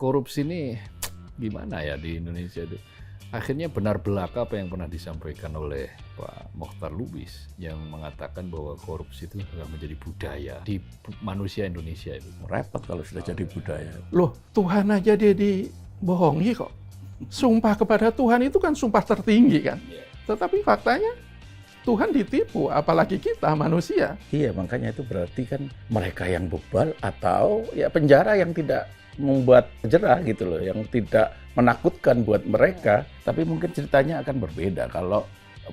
korupsi ini gimana ya di Indonesia itu? Akhirnya benar belaka apa yang pernah disampaikan oleh Pak Mokhtar Lubis yang mengatakan bahwa korupsi itu sudah menjadi budaya di manusia Indonesia itu. Repot kalau sudah jadi budaya. Loh, Tuhan aja dia dibohongi kok. Sumpah kepada Tuhan itu kan sumpah tertinggi kan. Tetapi faktanya Tuhan ditipu, apalagi kita manusia. Iya, makanya itu berarti kan mereka yang bebal atau ya penjara yang tidak membuat jerah gitu loh, yang tidak menakutkan buat mereka. Tapi mungkin ceritanya akan berbeda kalau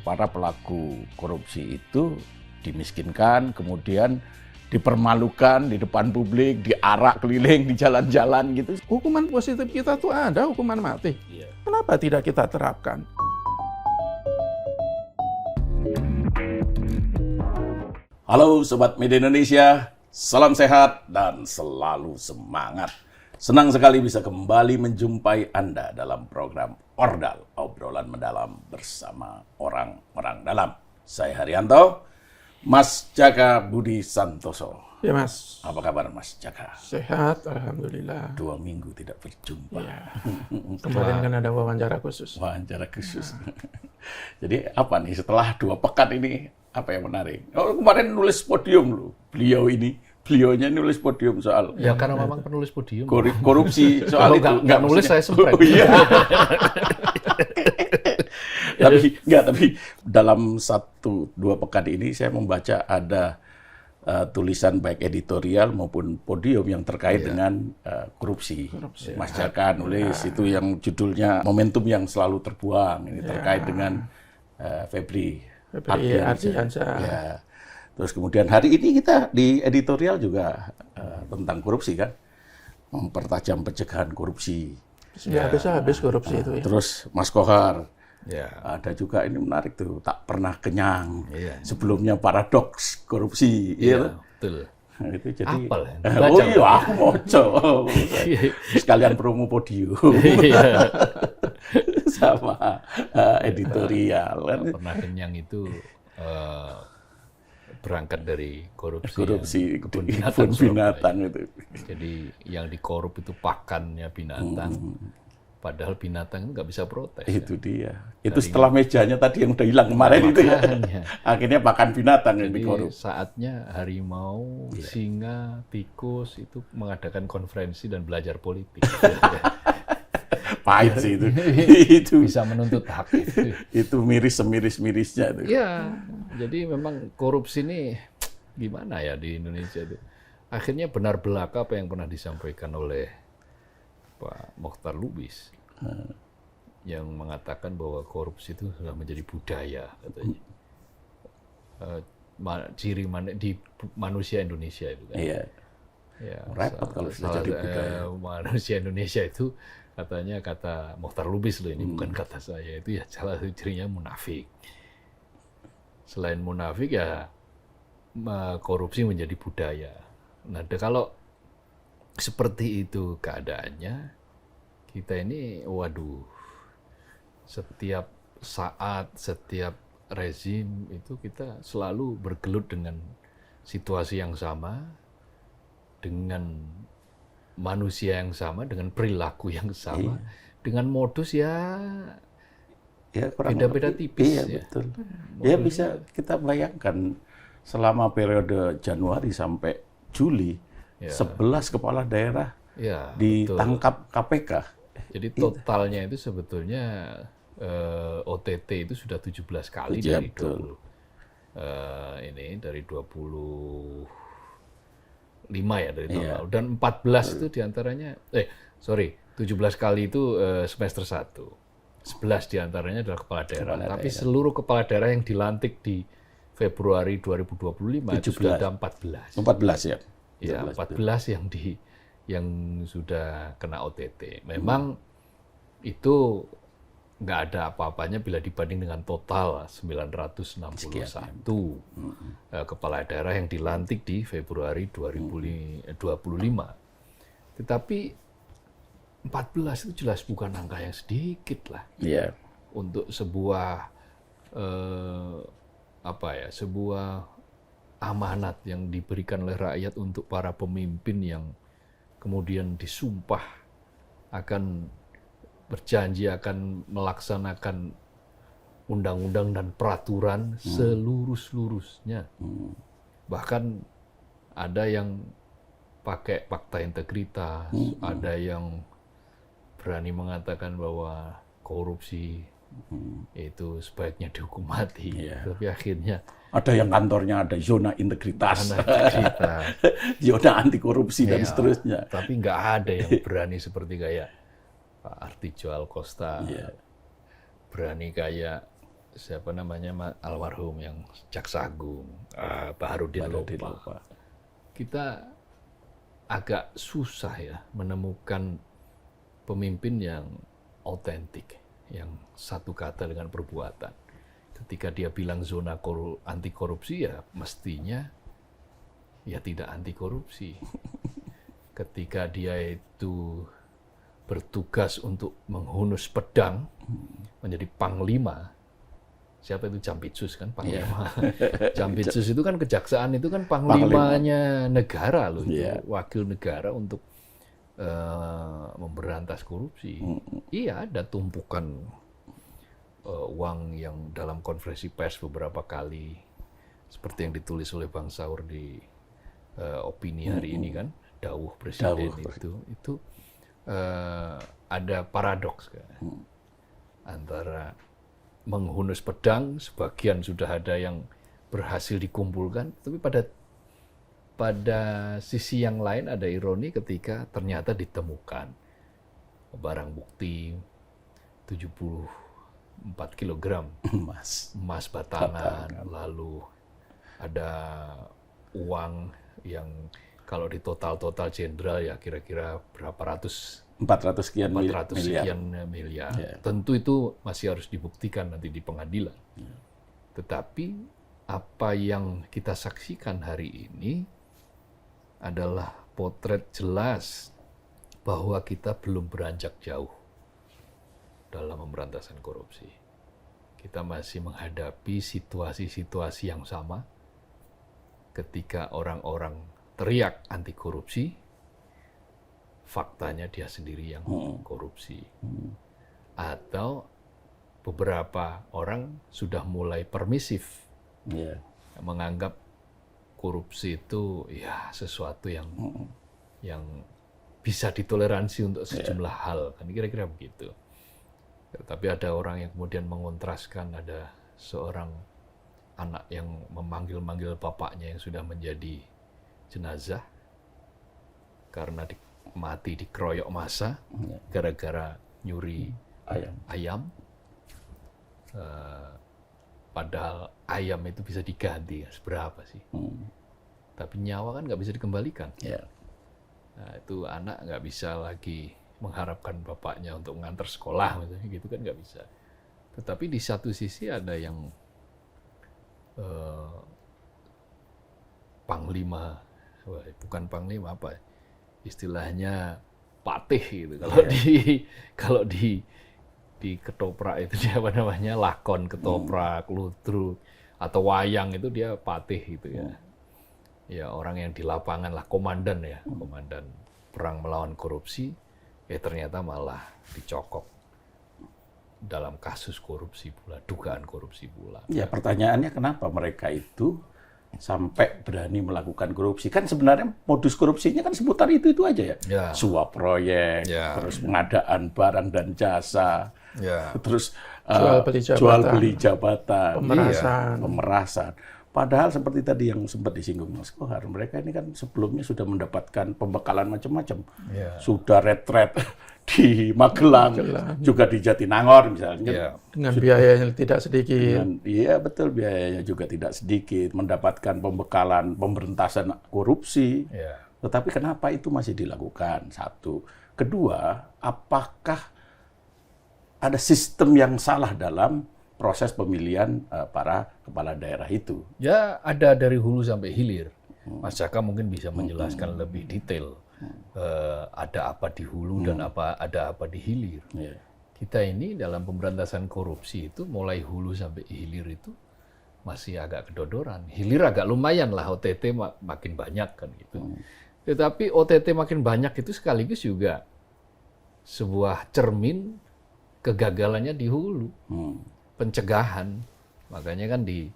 para pelaku korupsi itu dimiskinkan, kemudian dipermalukan di depan publik, diarak keliling di jalan-jalan gitu. Hukuman positif kita tuh ada, hukuman mati. Kenapa tidak kita terapkan? Halo Sobat Media Indonesia, salam sehat dan selalu semangat. Senang sekali bisa kembali menjumpai Anda dalam program Ordal, obrolan mendalam bersama orang-orang dalam. Saya Haryanto, Mas Jaka Budi Santoso. Ya Mas. Apa kabar Mas Jaka? Sehat, Alhamdulillah. 2 minggu tidak berjumpa. Ya. Kemarin kan ada wawancara khusus. Wawancara khusus. Jadi apa nih setelah 2 pekan ini, apa yang menarik? Oh, kemarin nulis podium loh, beliaunya nulis podium soal Ya karena memang penulis podium. korupsi soal itu. Nggak nulis saya sempat. Oh, iya. tapi dalam 1-2 pekan ini saya membaca ada tulisan baik editorial maupun podium yang terkait dengan korupsi. Mas Jaka nulis itu yang judulnya Momentum yang Selalu Terbuang. Ini terkait dengan Febri Ardiansyah. Ya. Terus kemudian hari ini kita di editorial juga tentang korupsi kan, mempertajam pencegahan korupsi. Ya, habis korupsi itu ya. Terus Mas Kohar, Ya. ada juga ini menarik tuh, tak pernah kenyang. Iya. Sebelumnya paradoks korupsi, Iya, betul. Nah, itu jadi. Apal ya? Oh iya, aku moco. Sekalian promo podium. Iya. Sama editorial kan. Tak pernah kenyang itu berangkat dari Korupsi kebun di binatang kebun binatang itu. Jadi yang dikorup itu pakannya binatang. Padahal binatang nggak bisa protes. Itu dia. Itu setelah mejanya tadi yang udah hilang kemarin itu ya. Akhirnya pakan binatang yang Jadi dikorup. saatnya harimau, singa, tikus itu mengadakan konferensi dan belajar politik. Pahit sih itu. Itu Bisa menuntut hak. itu miris semiris-mirisnya itu. Iya, jadi memang korupsi ini gimana ya di Indonesia itu. Akhirnya benar belaka apa yang pernah disampaikan oleh Pak Mokhtar Lubis yang mengatakan bahwa korupsi itu sudah menjadi budaya katanya. Ciri di manusia Indonesia itu kan. Iya. Ya, Repot kalau sudah jadi budaya. Manusia Indonesia itu katanya kata Mokhtar Lubis loh, ini bukan kata saya, itu ya salah satu cirinya munafik. Selain munafik ya korupsi menjadi budaya. Nah, kalau seperti itu keadaannya, kita ini waduh, setiap saat, setiap rezim itu kita selalu bergelut dengan situasi yang sama, dengan manusia yang sama, dengan perilaku yang sama, dengan modus ya beda-beda tipis. Iya, betul. Ya bisa kita bayangkan selama periode Januari sampai Juli, 11 kepala daerah ditangkap KPK. Jadi totalnya itu sebetulnya OTT itu sudah 17 kali dari 20 dari 25 ya dari total. Dan 14 itu diantaranya 17 kali itu semester 1. 11 diantaranya adalah kepala daerah. Tapi seluruh kepala daerah yang dilantik di Februari 2025 itu sudah ada 14. 14 ya. Ya, 14 yang sudah kena OTT. Memang itu nggak ada apa-apanya bila dibanding dengan total 961 kepala daerah yang dilantik di Februari 2025. Tetapi 14 itu jelas bukan angka yang sedikit lah. Iya. Untuk sebuah sebuah amanat yang diberikan oleh rakyat untuk para pemimpin yang kemudian disumpah akan berjanji akan melaksanakan undang-undang dan peraturan selurus-lurusnya. Bahkan ada yang pakai fakta integritas, ada yang berani mengatakan bahwa korupsi itu sebaiknya dihukum mati. Tapi akhirnya ada yang kantornya ada zona integritas, integritas. zona anti korupsi dan seterusnya. Tapi nggak ada yang berani seperti kayak Pak Artijo Alcosta, berani kayak siapa namanya almarhum yang Jaksa Agung, Baharudin Lopa. Kita agak susah ya menemukan pemimpin yang otentik, yang satu kata dengan perbuatan. Ketika dia bilang zona anti korupsi, ya mestinya ya tidak anti korupsi. Ketika dia itu bertugas untuk menghunus pedang menjadi panglima, siapa itu Jampitsus kan panglima. Jampitsus itu kan kejaksaan, itu kan panglimanya negara loh, itu wakil negara untuk memberantas korupsi. Iya, ada tumpukan uang yang dalam konferensi pers beberapa kali, seperti yang ditulis oleh Bang Saur di opini hari ini kan, dawuh presiden itu ada paradoks kan, antara menghunus pedang, sebagian sudah ada yang berhasil dikumpulkan, tapi pada sisi yang lain ada ironi ketika ternyata ditemukan barang bukti 74 kg emas batangan, lalu ada uang yang kalau di total jenderal ya kira-kira berapa ratus 400 sekian miliar. Tentu itu masih harus dibuktikan nanti di pengadilan. Tetapi apa yang kita saksikan hari ini adalah potret jelas bahwa kita belum beranjak jauh dalam pemberantasan korupsi. Kita masih menghadapi situasi-situasi yang sama ketika orang-orang teriak anti korupsi, faktanya dia sendiri yang korupsi. Atau beberapa orang sudah mulai permisif, menganggap korupsi itu ya sesuatu yang bisa ditoleransi untuk sejumlah hal, kan kira-kira begitu. Tapi ada orang yang kemudian mengontraskan, ada seorang anak yang memanggil-manggil bapaknya yang sudah menjadi jenazah karena mati dikeroyok massa gara-gara nyuri ayam. Padahal ayam itu bisa diganti, seberapa sih? Tapi nyawa kan nggak bisa dikembalikan. Nah, itu anak nggak bisa lagi mengharapkan bapaknya untuk mengantar sekolah, misalnya gitu kan nggak bisa. Tetapi di satu sisi ada yang panglima, bukan panglima apa? Istilahnya patih gitu. Kalau di ketoprak itu dia apa namanya, lakon ketoprak, ludruk atau wayang itu dia patih gitu ya. Ya orang yang di lapangan lah, komandan ya, komandan perang melawan korupsi, ternyata malah dicokok dalam kasus korupsi pula, dugaan korupsi pula. Ya pertanyaannya kenapa mereka itu sampai berani melakukan korupsi? Kan sebenarnya modus korupsinya kan seputar itu aja ya. Suap proyek, terus pengadaan barang dan jasa, terus jual beli jabatan, pemerasan. Padahal seperti tadi yang sempat disinggung Mas Kohar, mereka ini kan sebelumnya sudah mendapatkan pembekalan macam-macam. Sudah retret di Magelang, juga di Jatinangor misalnya. Dengan biaya yang tidak sedikit. Iya betul, biayanya juga tidak sedikit. Mendapatkan pembekalan pemberantasan korupsi. Tetapi kenapa itu masih dilakukan? Satu. Kedua, apakah ada sistem yang salah dalam proses pemilihan para kepala daerah itu? Ya ada dari hulu sampai hilir. Mas Jaka mungkin bisa menjelaskan lebih detail. Ada apa di hulu dan ada apa di hilir. Kita ini dalam pemberantasan korupsi itu mulai hulu sampai hilir itu masih agak kedodoran. Hilir agak lumayan lah, OTT makin banyak kan gitu. Tetapi OTT makin banyak itu sekaligus juga sebuah cermin kegagalannya di hulu, pencegahan. Makanya kan di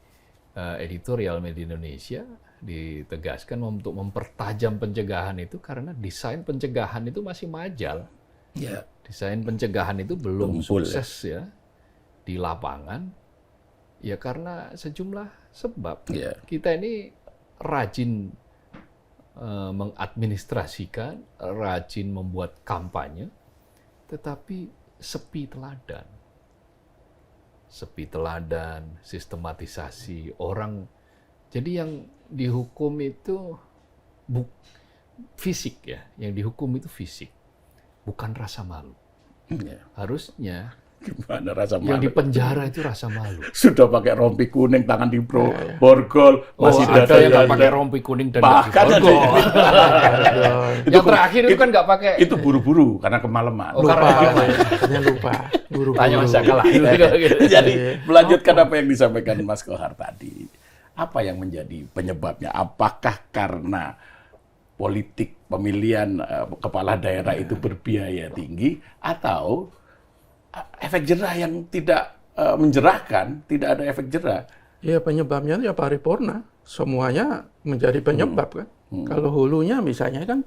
editorial Media Indonesia ditegaskan untuk mempertajam pencegahan itu karena desain pencegahan itu masih majal. Ya. Desain pencegahan itu belum Tumpul, sukses ya di lapangan. Ya karena sejumlah sebab. Ya. Kita ini rajin mengadministrasikan, rajin membuat kampanye, tetapi sepi teladan. Sepi teladan, sistematisasi orang. Jadi yang dihukum itu fisik ya, yang dihukum itu fisik, bukan rasa malu. Ya. Harusnya Gimana rasa yang malu? di penjara itu rasa malu. Sudah pakai rompi kuning, tangan di borgol, masih ada dada yang nggak pakai rompi kuning dan nggak bahkan ada diborgol. Yang Itu- terakhir itu kan nggak pakai. itu buru-buru karena kemalaman. Oh, Lupa, karena apa? katanya lupa. Buru-buru. Tanya Mas Jaka lah. Jadi melanjutkan apa yang disampaikan Mas Kohar tadi, apa yang menjadi penyebabnya? Apakah karena politik pemilihan kepala daerah itu berbiaya tinggi, atau efek jerah yang tidak menjerahkan, tidak ada efek jerah? Ya penyebabnya ya paripurna. Semuanya menjadi penyebab kan. Kalau hulunya misalnya kan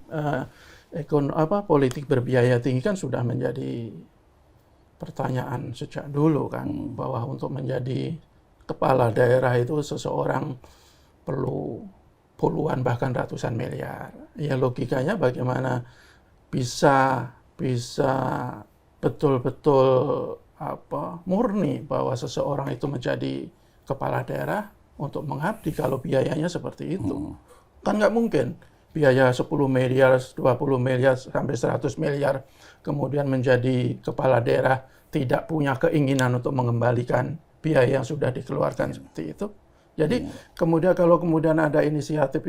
politik berbiaya tinggi kan sudah menjadi pertanyaan sejak dulu kan, bahwa untuk menjadi kepala daerah itu seseorang perlu puluhan bahkan ratusan miliar. Ya logikanya bagaimana bisa betul-betul murni bahwa seseorang itu menjadi kepala daerah untuk mengabdi kalau biayanya seperti itu. Kan nggak mungkin biaya 10 miliar, 20 miliar, sampai 100 miliar, kemudian menjadi kepala daerah tidak punya keinginan untuk mengembalikan biaya yang sudah dikeluarkan seperti itu. Jadi kemudian kalau kemudian ada inisiatif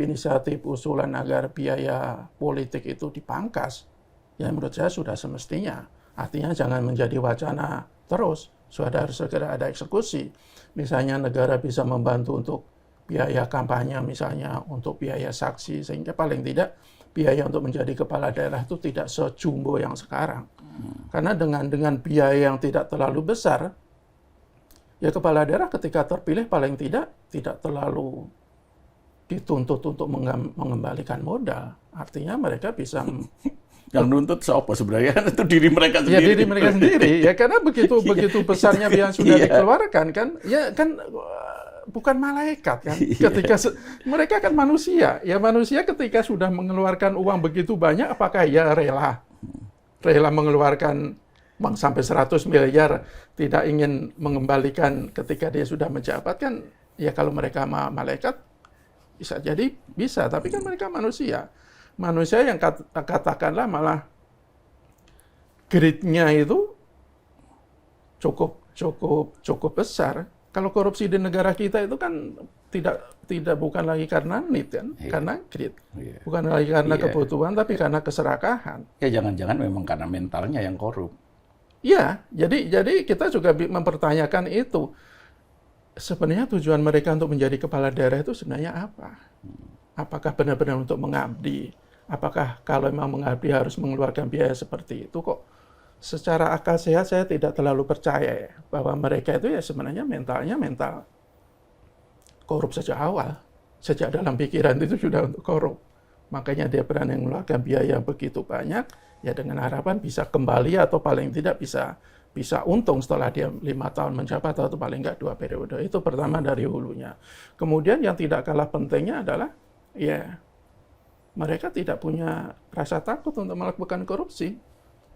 usulan agar biaya politik itu dipangkas, ya menurut saya sudah semestinya. Artinya jangan menjadi wacana terus, sudah harus segera ada eksekusi. Misalnya negara bisa membantu untuk biaya kampanye, misalnya untuk biaya saksi, sehingga paling tidak biaya untuk menjadi kepala daerah itu tidak sejumbo yang sekarang. Karena dengan biaya yang tidak terlalu besar, ya kepala daerah ketika terpilih paling tidak terlalu dituntut untuk mengembalikan modal. Artinya mereka bisa Yang nuntut siapa sebenarnya? Itu diri mereka sendiri. ya diri mereka sendiri ya, karena begitu besarnya biaya yang sudah dikeluarkan kan, ya kan bukan malaikat kan. Ketika mereka kan manusia, ya manusia ketika sudah mengeluarkan uang begitu banyak, apakah ya rela mengeluarkan uang sampai 100 miliar tidak ingin mengembalikan ketika dia sudah menjabat kan? Ya kalau mereka malaikat bisa jadi bisa, tapi kan mereka manusia yang katakanlah malah grade-nya itu cukup besar. Kalau korupsi di negara kita itu kan tidak bukan lagi karena need kan, karena grade. Bukan lagi karena kebutuhan, tapi karena keserakahan. Ya jangan-jangan memang karena mentalnya yang korup. Ya, jadi kita juga mempertanyakan itu. Sebenarnya tujuan mereka untuk menjadi kepala daerah itu sebenarnya apa? Apakah benar-benar untuk mengabdi? Apakah kalau memang mengabdi harus mengeluarkan biaya seperti itu? Kok secara akal sehat saya tidak terlalu percaya ya, bahwa mereka itu ya sebenarnya mentalnya mental korup sejak awal. Sejak dalam pikiran itu sudah untuk korup. Makanya dia berani mengeluarkan biaya begitu banyak, ya dengan harapan bisa kembali atau paling tidak bisa untung setelah dia 5 tahun menjabat atau paling enggak 2 periode. Itu pertama dari hulunya. Kemudian yang tidak kalah pentingnya adalah ya mereka tidak punya rasa takut untuk melakukan korupsi.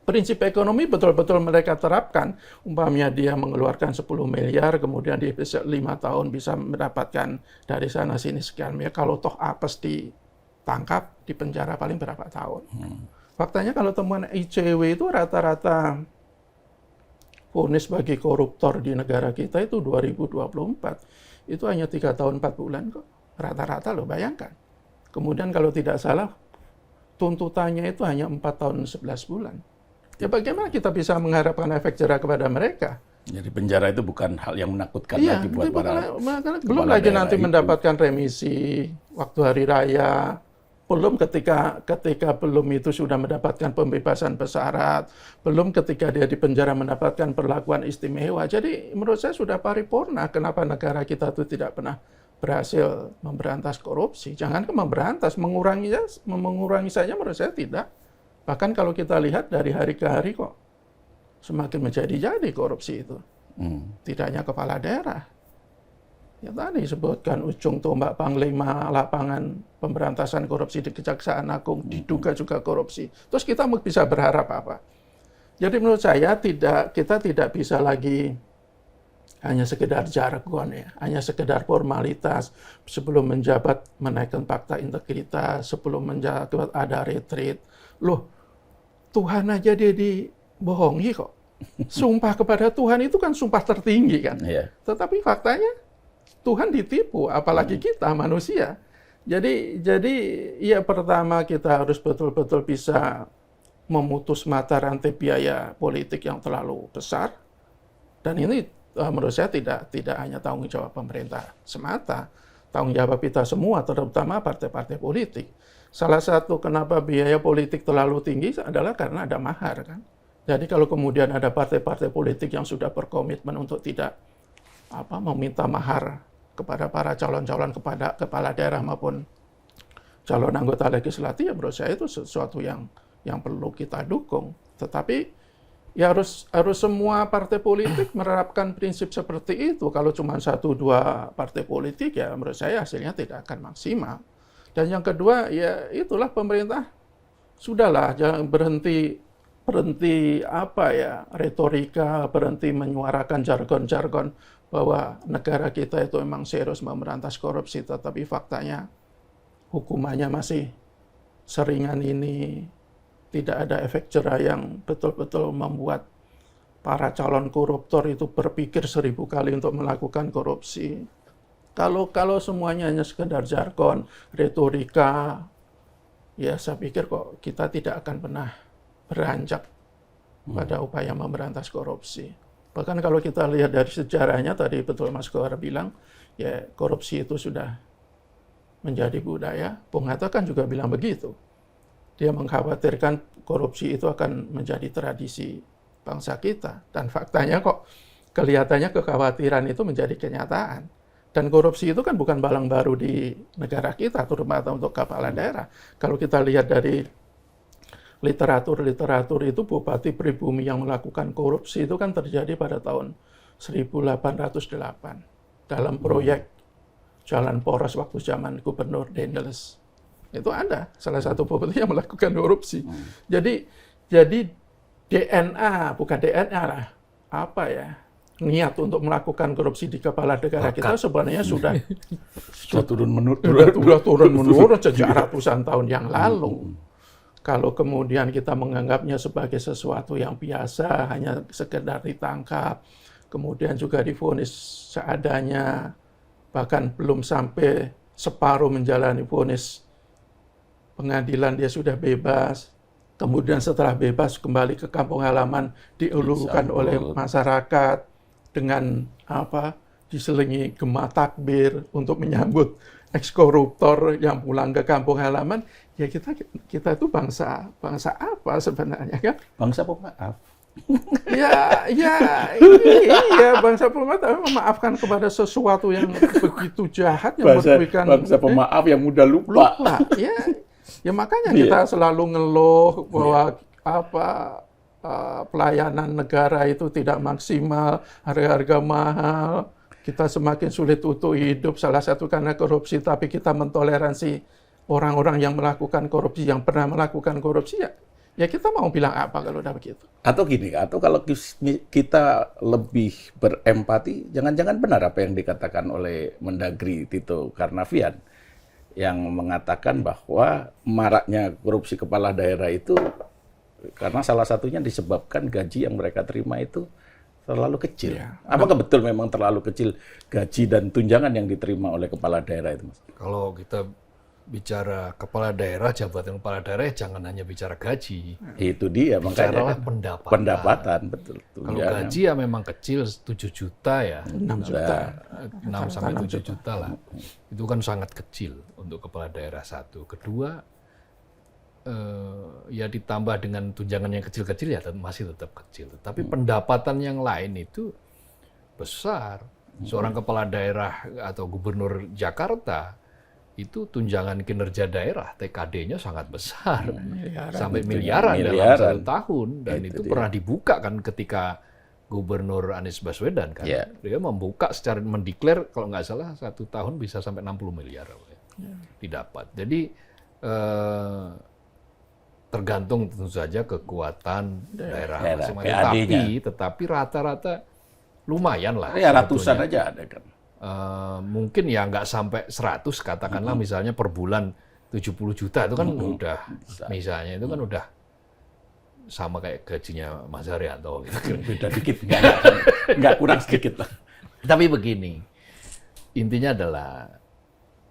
Prinsip ekonomi betul-betul mereka terapkan. Umpamanya dia mengeluarkan 10 miliar, kemudian dia bisa 5 tahun bisa mendapatkan dari sana sini sekian miliar. Kalau toh apes ditangkap, di penjara paling berapa tahun. Faktanya kalau temuan ICW itu rata-rata vonis bagi koruptor di negara kita itu 2024. Itu hanya 3 tahun 4 bulan kok. Rata-rata loh, bayangkan. Kemudian kalau tidak salah, tuntutannya itu hanya 4 tahun 11 bulan. Ya bagaimana kita bisa mengharapkan efek jerah kepada mereka? Jadi penjara itu bukan hal yang menakutkan Iya, lagi buat para belum lagi nanti itu. mendapatkan remisi waktu hari raya, belum ketika belum itu sudah mendapatkan pembebasan bersyarat, belum ketika dia di penjara mendapatkan perlakuan istimewa. Jadi menurut saya sudah paripurna kenapa negara kita itu tidak pernah berhasil memberantas korupsi. Jangan memberantas, mengurangi saja menurut saya tidak. Bahkan kalau kita lihat dari hari ke hari kok semakin menjadi-jadi korupsi itu. Tidak hanya kepala daerah. Ya tadi disebutkan ujung tombak panglima lapangan pemberantasan korupsi di Kejaksaan Agung diduga juga korupsi. Terus kita bisa berharap apa? Jadi menurut saya kita tidak bisa lagi hanya sekedar jargon ya, hanya sekedar formalitas sebelum menjabat menaikkan fakta integritas, sebelum menjabat ada retreat. Loh, Tuhan aja dia dibohongi kok. Sumpah kepada Tuhan itu kan sumpah tertinggi kan. Yeah. Tetapi faktanya Tuhan ditipu, apalagi kita manusia. Jadi ya pertama kita harus betul-betul bisa memutus mata rantai biaya politik yang terlalu besar. Dan ini menurut saya tidak hanya tanggung jawab pemerintah semata, tanggung jawab kita semua, terutama partai-partai politik. Salah satu kenapa biaya politik terlalu tinggi adalah karena ada mahar kan. Jadi kalau kemudian ada partai-partai politik yang sudah berkomitmen untuk tidak meminta mahar kepada para calon-calon kepada kepala daerah maupun calon anggota legislatif, ya menurut saya itu sesuatu yang perlu kita dukung. Tetapi ya harus semua partai politik menerapkan prinsip seperti itu. Kalau cuma 1-2 partai politik, ya menurut saya hasilnya tidak akan maksimal. Dan yang kedua, ya itulah pemerintah sudahlah jangan berhenti retorika, berhenti menyuarakan jargon-jargon bahwa negara kita itu memang serius memberantas korupsi, tetapi faktanya hukumannya masih seringan ini, tidak ada efek jera yang betul-betul membuat para calon koruptor itu berpikir 1000 kali untuk melakukan korupsi. Kalau semuanya hanya sekedar jargon, retorika, ya saya pikir kok kita tidak akan pernah beranjak pada upaya memberantas korupsi. Bahkan kalau kita lihat dari sejarahnya, tadi betul Mas Kohar bilang, ya korupsi itu sudah menjadi budaya. Bung Hatta kan juga bilang begitu. Dia mengkhawatirkan korupsi itu akan menjadi tradisi bangsa kita. Dan faktanya kok kelihatannya kekhawatiran itu menjadi kenyataan. Dan korupsi itu kan bukan barang baru di negara kita, terutama untuk kepala daerah. Kalau kita lihat dari literatur itu bupati pribumi yang melakukan korupsi itu kan terjadi pada tahun 1808 dalam proyek Jalan Poros waktu zaman Gubernur Daniels. Itu ada salah satu bupati yang melakukan korupsi. Jadi DNA bukan DNA lah, niat untuk melakukan korupsi di kepala negara kita sebenarnya sudah turun menurun sejak ratusan tahun yang lalu. Kalau kemudian kita menganggapnya sebagai sesuatu yang biasa, hanya sekedar ditangkap, kemudian juga divonis seadanya, bahkan belum sampai separuh menjalani vonis pengadilan dia sudah bebas, kemudian setelah bebas kembali ke kampung halaman dielulukan oleh masyarakat dengan diselingi gema takbir untuk menyambut eks-koruptor yang pulang ke kampung halaman. Ya kita itu bangsa apa sebenarnya kan? Bangsa pemaaf. Iya, bangsa pemaaf, tapi memaafkan kepada sesuatu yang begitu jahat yang merugikan. Bangsa pemaaf yang mudah lupa. Ya makanya kita selalu ngeluh bahwa pelayanan negara itu tidak maksimal, harga-harga mahal, kita semakin sulit untuk hidup, salah satu karena korupsi, tapi kita mentoleransi orang-orang yang melakukan korupsi, yang pernah melakukan korupsi, ya kita mau bilang apa kalau udah begitu? Atau kalau kita lebih berempati, jangan-jangan benar apa yang dikatakan oleh Mendagri Tito Karnavian, yang mengatakan bahwa maraknya korupsi kepala daerah itu karena salah satunya disebabkan gaji yang mereka terima itu terlalu kecil. Ya. Apakah betul memang terlalu kecil gaji dan tunjangan yang diterima oleh kepala daerah itu, Mas? Kalau kita bicara kepala daerah, jabatan kepala daerah, jangan hanya bicara gaji. Itu dia, makanya kan pendapatan, betul. Kalau gaji ya memang kecil, 7 juta ya. 6 juta. 6 sampai 7 juta lah. Itu kan sangat kecil untuk kepala daerah satu. Kedua, ya ditambah dengan tunjangan yang kecil-kecil ya masih tetap kecil. Tapi pendapatan yang lain itu besar. Seorang kepala daerah atau gubernur Jakarta itu tunjangan kinerja daerah TKD-nya sangat besar, sampai miliaran dalam 1 tahun, dan itu pernah dibuka kan ketika Gubernur Anies Baswedan kan, dia membuka secara mendeklar kalau nggak salah 1 tahun bisa sampai 60 miliar didapat. Jadi tergantung tentu saja kekuatan daerah masing-masing, tetapi rata-rata lumayan lah. Ya ratusan aja ada kan. Mungkin ya nggak sampai 100 katakanlah, misalnya per bulan 70 juta itu kan udah, misalnya itu kan udah sama kayak gajinya Mas Haryanto gitu. Beda dikit, nggak kurang sedikit lah. Tapi begini, intinya adalah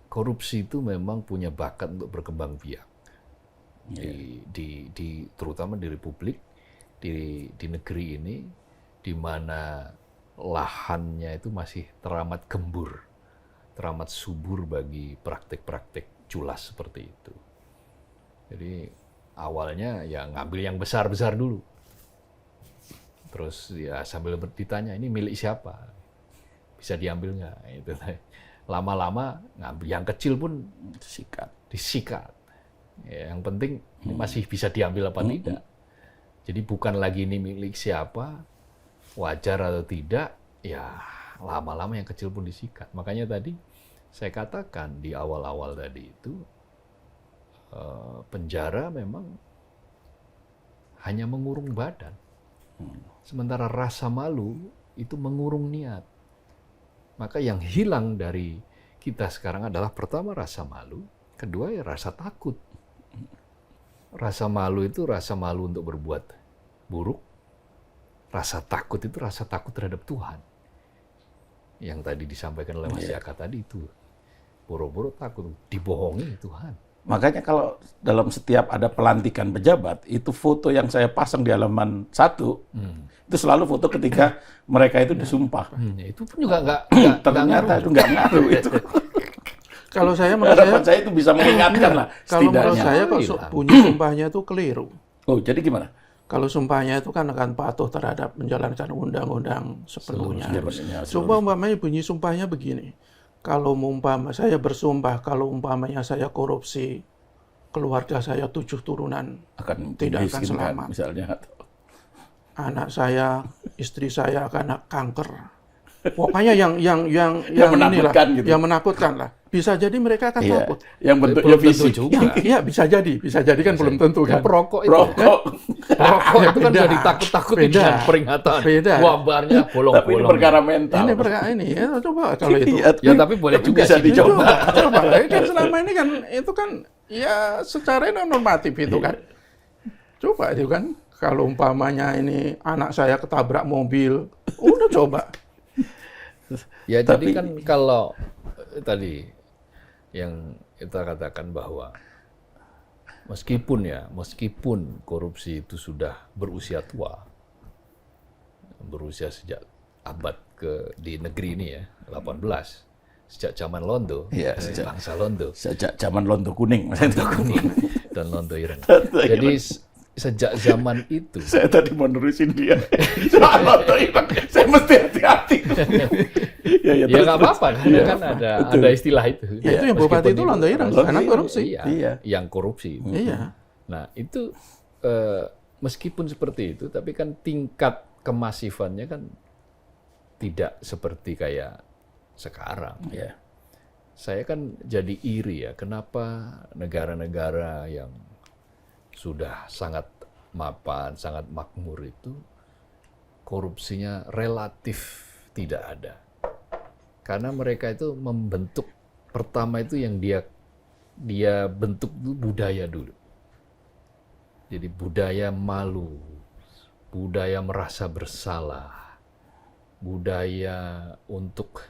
korupsi itu memang punya bakat untuk berkembang biak terutama di Republik, di negeri ini, di mana lahannya itu masih teramat gembur, teramat subur bagi praktik-praktik culas seperti itu. Jadi awalnya ya ngambil yang besar-besar dulu. Terus ya sambil ditanya, ini milik siapa? Bisa diambil nggak? Itu. Lama-lama ngambil yang kecil pun disikat. Ya, yang penting ini masih bisa diambil apa tidak. Jadi bukan lagi ini milik siapa, wajar atau tidak, ya lama-lama yang kecil pun disikat. Makanya tadi saya katakan di awal-awal tadi itu, penjara memang hanya mengurung badan. Sementara rasa malu itu mengurung niat. Maka yang hilang dari kita sekarang adalah pertama rasa malu, kedua ya rasa takut. Rasa malu itu rasa malu untuk berbuat buruk. Rasa takut itu rasa takut terhadap Tuhan. Yang tadi disampaikan oleh Mas Jaka tadi itu. Boro-boro takut, dibohongi Tuhan. Makanya kalau dalam setiap ada pelantikan pejabat, itu foto yang saya pasang di halaman 1, itu selalu foto ketika mereka itu disumpah. Itu pun juga nggak ternyata itu nggak ngaruh itu. Kalau menurut saya itu bisa mengingatkan lah. Kalau menurut saya kalau bunyi sumpahnya itu keliru. Oh, jadi gimana? Kalau sumpahnya itu kan akan patuh terhadap menjalankan undang-undang sepenuhnya. Coba umpamanya bunyi sumpahnya begini. Kalau saya bersumpah, kalau umpamanya saya korupsi, keluarga saya 7 turunan akan tidak akan selamat. Misalnya. Anak saya, istri saya akan kanker. Pokoknya yang menakutkan inilah, gitu. yang menakutkan lah. Bisa jadi mereka akan takut. Yang bentuknya fisik juga. Iya, bisa jadi kan belum tentu kan. Perokok itu itu kan udah ditakut-takutin dengan peringatan. Beda. Wabahnya bolong-bolong. Tapi ini perkara mental. Ini perkara ini. Ya, coba kalau itu. Ya tapi boleh juga bisa sih dicoba. Coba. Kan selama ini kan itu kan ya secara normatif itu kan. Coba itu kan. Kalau umpamanya ini anak saya ketabrak mobil, udah coba. Ya jadi kan kalau tadi yang kita katakan bahwa meskipun korupsi itu sudah berusia tua, berusia sejak abad di negeri ini ya, 18, sejak zaman Londo, bangsa Londo. Sejak zaman Londo kuning. Dan Londo Ireng. Jadi sejak zaman itu. Saya tadi mau nerusin dia. Soal Londo Ireng, saya mesti hati-hati. Ya nggak apa-apa, kan ada istilah itu. Ya, itu yang bupati itu Londo Ireng, karena korupsi. Iya, yang korupsi. Iya. Nah itu meskipun seperti itu, tapi kan tingkat kemasifannya kan tidak seperti kayak sekarang. Ya. Saya kan jadi iri ya, kenapa negara-negara yang sudah sangat mapan, sangat makmur itu korupsinya relatif tidak ada. Karena mereka itu membentuk, pertama itu yang dia bentuk itu budaya dulu. Jadi budaya malu, budaya merasa bersalah, budaya untuk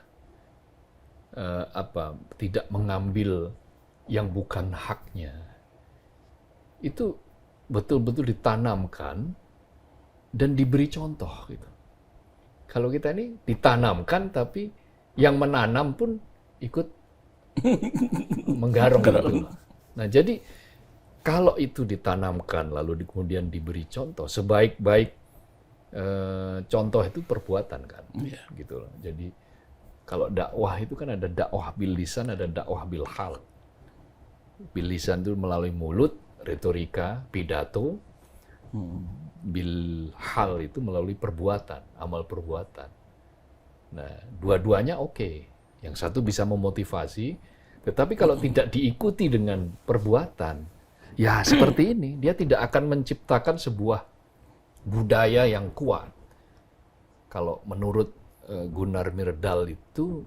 tidak mengambil yang bukan haknya. Itu betul-betul ditanamkan dan diberi contoh gitu. Kalau kita ini ditanamkan tapi yang menanam pun ikut menggarong gitu. Nah, jadi kalau itu ditanamkan lalu kemudian diberi contoh, sebaik-baik contoh itu perbuatan kan, gitu loh. Jadi kalau dakwah itu kan ada dakwah bil lisan, ada dakwah bil hal. Bil lisan itu melalui mulut, retorika, pidato. Bil hal itu melalui perbuatan, amal perbuatan. Nah, dua-duanya oke. Yang satu bisa memotivasi, tetapi kalau tidak diikuti dengan perbuatan, ya seperti ini, dia tidak akan menciptakan sebuah budaya yang kuat. Kalau menurut Gunnar Myrdal itu,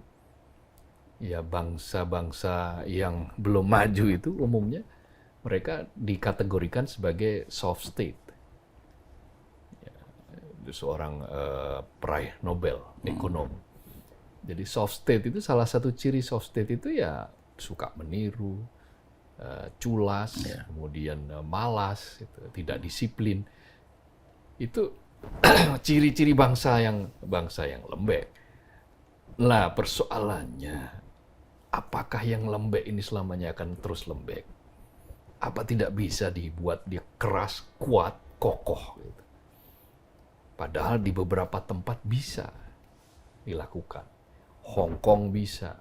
ya bangsa-bangsa yang belum maju itu umumnya mereka dikategorikan sebagai soft state. Seorang peraih Nobel, ekonom. Jadi soft state itu, salah satu ciri soft state itu ya suka meniru, culas, kemudian malas, tidak disiplin. Itu ciri-ciri bangsa yang lembek. Nah, persoalannya, apakah yang lembek ini selamanya akan terus lembek? Apa tidak bisa dibuat dia keras, kuat, kokoh gitu? Padahal di beberapa tempat bisa dilakukan. Hong Kong bisa,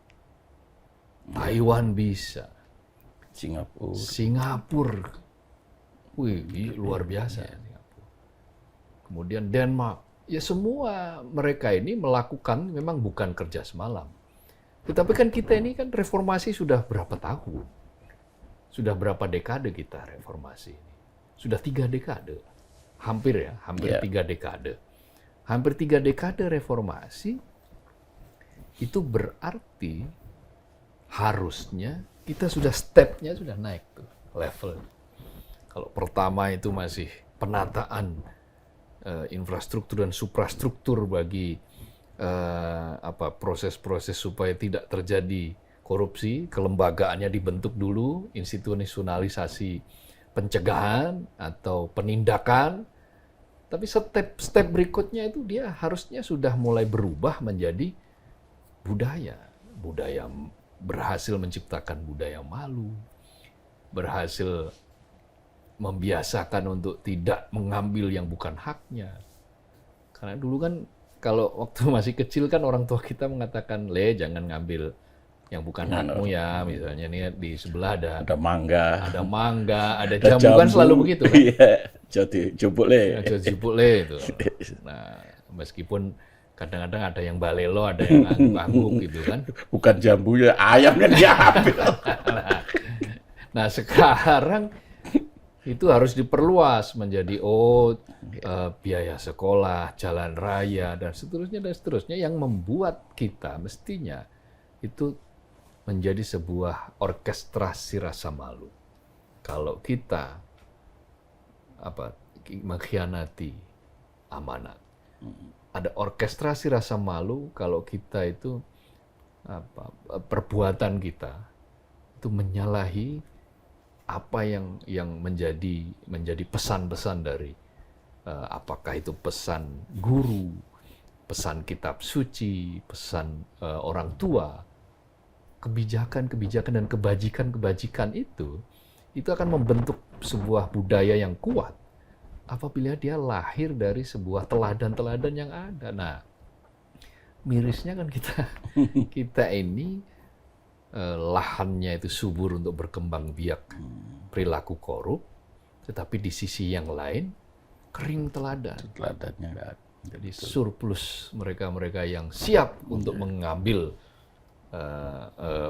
Taiwan bisa, Singapura, wih luar biasa. Singapura. Kemudian Denmark, ya semua mereka ini melakukan, memang bukan kerja semalam. Tetapi kan kita ini kan reformasi sudah berapa tahun? Sudah berapa dekade kita reformasi ini? Sudah 3 dekade. Hampir 3 dekade. Hampir 3 dekade reformasi, itu berarti harusnya kita sudah stepnya sudah naik tuh, level. Kalau pertama itu masih penataan infrastruktur dan suprastruktur bagi proses-proses supaya tidak terjadi korupsi, kelembagaannya dibentuk dulu, institusionalisasi pencegahan atau penindakan, tapi step berikutnya itu dia harusnya sudah mulai berubah menjadi budaya berhasil menciptakan budaya malu, berhasil membiasakan untuk tidak mengambil yang bukan haknya. Karena dulu kan kalau waktu masih kecil kan orang tua kita mengatakan, jangan ngambil yang bukan hakmu ya, misalnya nih di sebelah ada mangga, ada jambu kan selalu begitu kan. Iya, jadi jupuk le itu. Nah, meskipun kadang-kadang ada yang balelo, ada yang angguk-angguk gitu kan. Bukan jambu ya, ayam kan diambil. Nah, sekarang itu harus diperluas menjadi biaya sekolah, jalan raya dan seterusnya yang membuat kita mestinya itu menjadi sebuah orkestrasi rasa malu. Kalau kita mengkhianati amanat. Ada orkestrasi rasa malu kalau kita itu perbuatan kita itu menyalahi apa yang menjadi pesan-pesan dari apakah itu pesan guru, pesan kitab suci, pesan orang tua. Kebijakan-kebijakan dan kebajikan-kebajikan itu akan membentuk sebuah budaya yang kuat apabila dia lahir dari sebuah teladan-teladan yang ada. Nah, mirisnya kan kita ini lahannya itu subur untuk berkembang biak perilaku korup, tetapi di sisi yang lain kering teladan. Teladannya nggak ada. Jadi surplus mereka-mereka yang siap untuk mengambil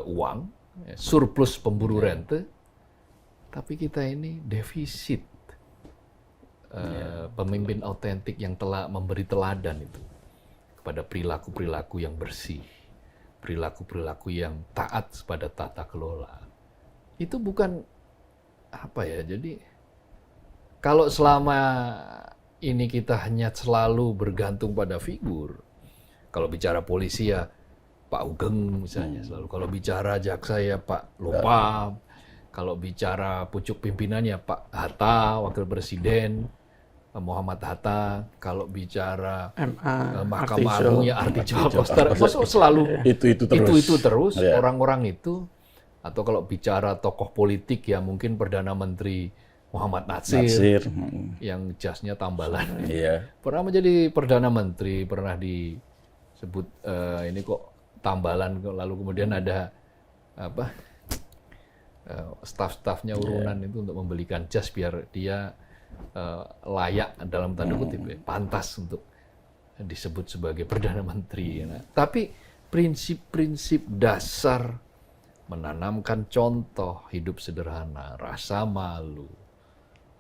uang, surplus pemburu rente, tapi kita ini defisit pemimpin autentik yang telah memberi teladan itu kepada perilaku-perilaku yang bersih, perilaku-perilaku yang taat pada tata kelola. Itu bukan jadi kalau selama ini kita hanya selalu bergantung pada figur, kalau bicara polisi ya Pak Ugeng misalnya selalu, kalau bicara jaksa ya Pak Lopam, kalau bicara pucuk pimpinan ya Pak Hatta, Wakil Presiden Muhammad Hatta, kalau bicara Mahkamah Agung ya Artijo Koster, selalu itu terus. Orang-orang itu Atau kalau bicara tokoh politik ya mungkin Perdana Menteri Muhammad Natsir. Yang jasnya tambalan. Iya. Pernah menjadi Perdana Menteri, pernah disebut ini kok tambalan, lalu kemudian ada apa staf-stafnya urunan itu untuk membelikan jas biar dia layak dalam tanda kutip ya, pantas untuk disebut sebagai Perdana Menteri. Nah, tapi prinsip-prinsip dasar menanamkan contoh hidup sederhana, rasa malu,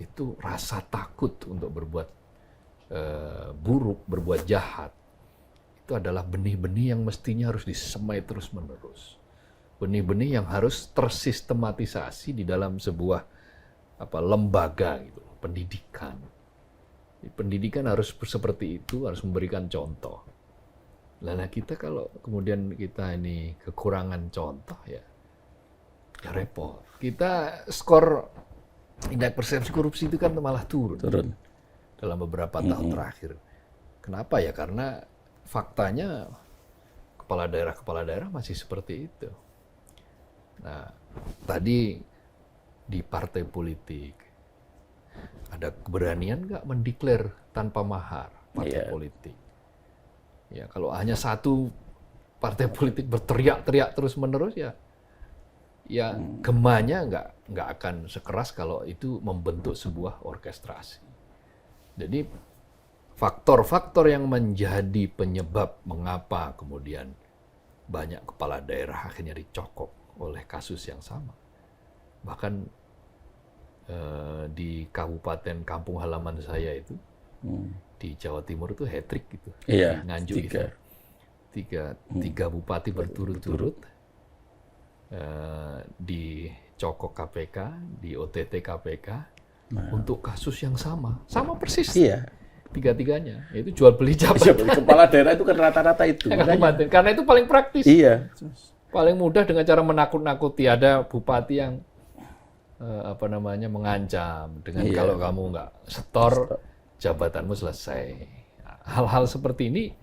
itu rasa takut untuk berbuat buruk, berbuat jahat, itu adalah benih-benih yang mestinya harus disemai terus-menerus. Benih-benih yang harus tersistematisasi di dalam sebuah lembaga gitu, pendidikan. Pendidikan harus seperti itu, harus memberikan contoh. Nah kita kalau kemudian kita ini kekurangan contoh ya repot. Kita skor indeks persepsi korupsi itu kan malah turun dalam beberapa tahun terakhir. Kenapa ya? Karena faktanya kepala daerah masih seperti itu. Nah, tadi di partai politik ada keberanian nggak mendeklar tanpa mahar partai politik? Ya, kalau hanya satu partai politik berteriak-teriak terus-menerus ya gemanya nggak akan sekeras kalau itu membentuk sebuah orkestrasi. Jadi faktor-faktor yang menjadi penyebab mengapa kemudian banyak kepala daerah akhirnya dicokok oleh kasus yang sama. Bahkan di kabupaten kampung halaman saya itu di Jawa Timur itu hat-trick gitu. Iya, Nganjuk itu. Tiga bupati berturut-turut dicokok KPK, di OTT KPK untuk kasus yang sama persis. Iya. Tiga-tiganya, itu jual beli jabatan. Kepala daerah itu kan rata-rata itu. Karena itu paling praktis. Iya. Paling mudah dengan cara menakut-nakuti. Ada bupati yang mengancam dengan kalau kamu nggak setor jabatanmu selesai. Hal-hal seperti ini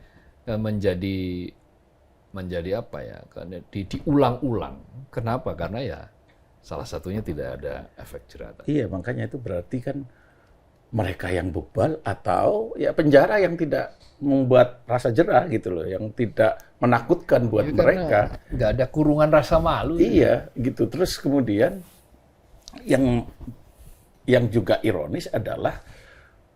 menjadi apa ya? Karena diulang-ulang. Kenapa? Karena ya salah satunya tidak ada efek jerah. Iya, makanya itu berarti kan mereka yang bebal atau ya penjara yang tidak membuat rasa jerah gitu loh, yang tidak menakutkan buat mereka. Nggak ada kurungan rasa malu. Iya, gitu. Terus kemudian yang juga ironis adalah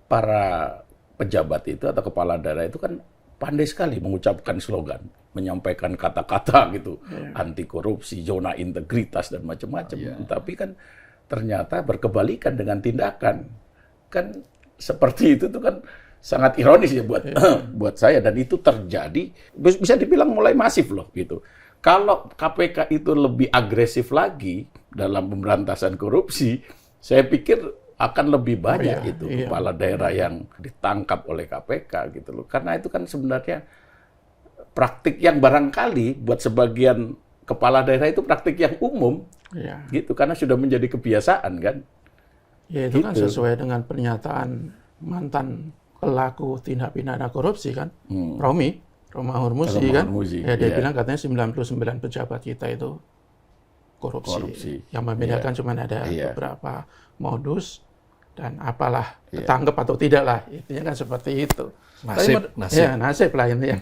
para pejabat itu atau kepala daerah itu kan pandai sekali mengucapkan slogan, menyampaikan kata-kata gitu, anti korupsi, zona integritas dan macam-macam. Tapi kan ternyata berkebalikan dengan tindakan. Kan seperti itu tuh kan sangat ironis ya buat saya, dan itu terjadi bisa dibilang mulai masif loh gitu. Kalau KPK itu lebih agresif lagi dalam pemberantasan korupsi, saya pikir akan lebih banyak kepala daerah yang ditangkap oleh KPK gitu loh. Karena itu kan sebenarnya praktik yang barangkali buat sebagian kepala daerah itu praktik yang umum gitu, karena sudah menjadi kebiasaan kan. Ya itu kan sesuai dengan pernyataan mantan pelaku tindak pidana korupsi kan, Roma Hurmuzi kan. Dia bilang katanya 99 pejabat kita itu korupsi. Yang membedakan cuma ada beberapa modus dan apalah ketangkep atau tidak lah, intinya kan seperti itu. Nasib lah intinya.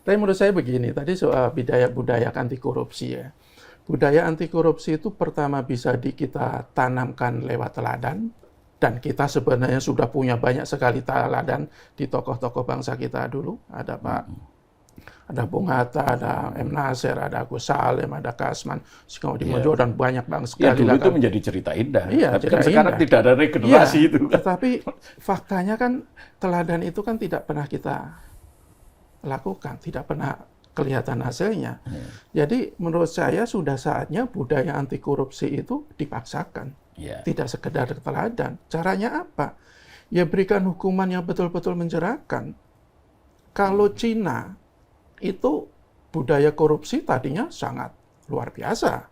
Tapi menurut saya begini, tadi soal budaya anti korupsi ya. Budaya anti korupsi itu pertama bisa kita tanamkan lewat teladan, dan kita sebenarnya sudah punya banyak sekali teladan di tokoh-tokoh bangsa kita dulu. Ada Bung Hatta, ada M. Nasir, ada Agus Salim, ada Kasman, Sukamodimojo, dan banyak banget sekali. Dulu itu menjadi cerita indah. Iya, tapi kan sekarang tidak ada regenerasi itu. Tetapi faktanya kan teladan itu kan tidak pernah kita lakukan, tidak pernah kelihatan hasilnya. Jadi menurut saya sudah saatnya budaya anti korupsi itu dipaksakan. Tidak sekedar teladan. Caranya apa? Ya berikan hukuman yang betul-betul menjerahkan. Kalau Cina itu budaya korupsi tadinya sangat luar biasa.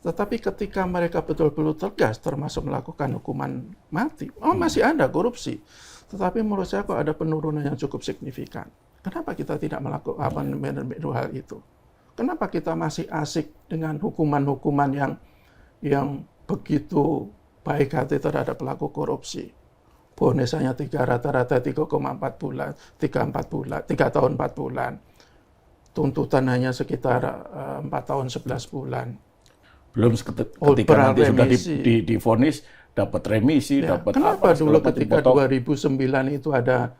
Tetapi ketika mereka betul-betul tegas termasuk melakukan hukuman mati, masih ada korupsi. Tetapi menurut saya kok ada penurunan yang cukup signifikan. Kenapa kita tidak melakukan hal itu? Kenapa kita masih asik dengan hukuman-hukuman yang begitu baik hati terhadap pelaku korupsi? Vonisnya rata-rata 3,4 bulan, 3 tahun 4 bulan. Tuntutan hanya sekitar 4 tahun 11 bulan. Belum ketika nanti sudah divonis dapat remisi, Ya, dapat kenapa apa, dulu segala macam ketika potong. 2009 itu ada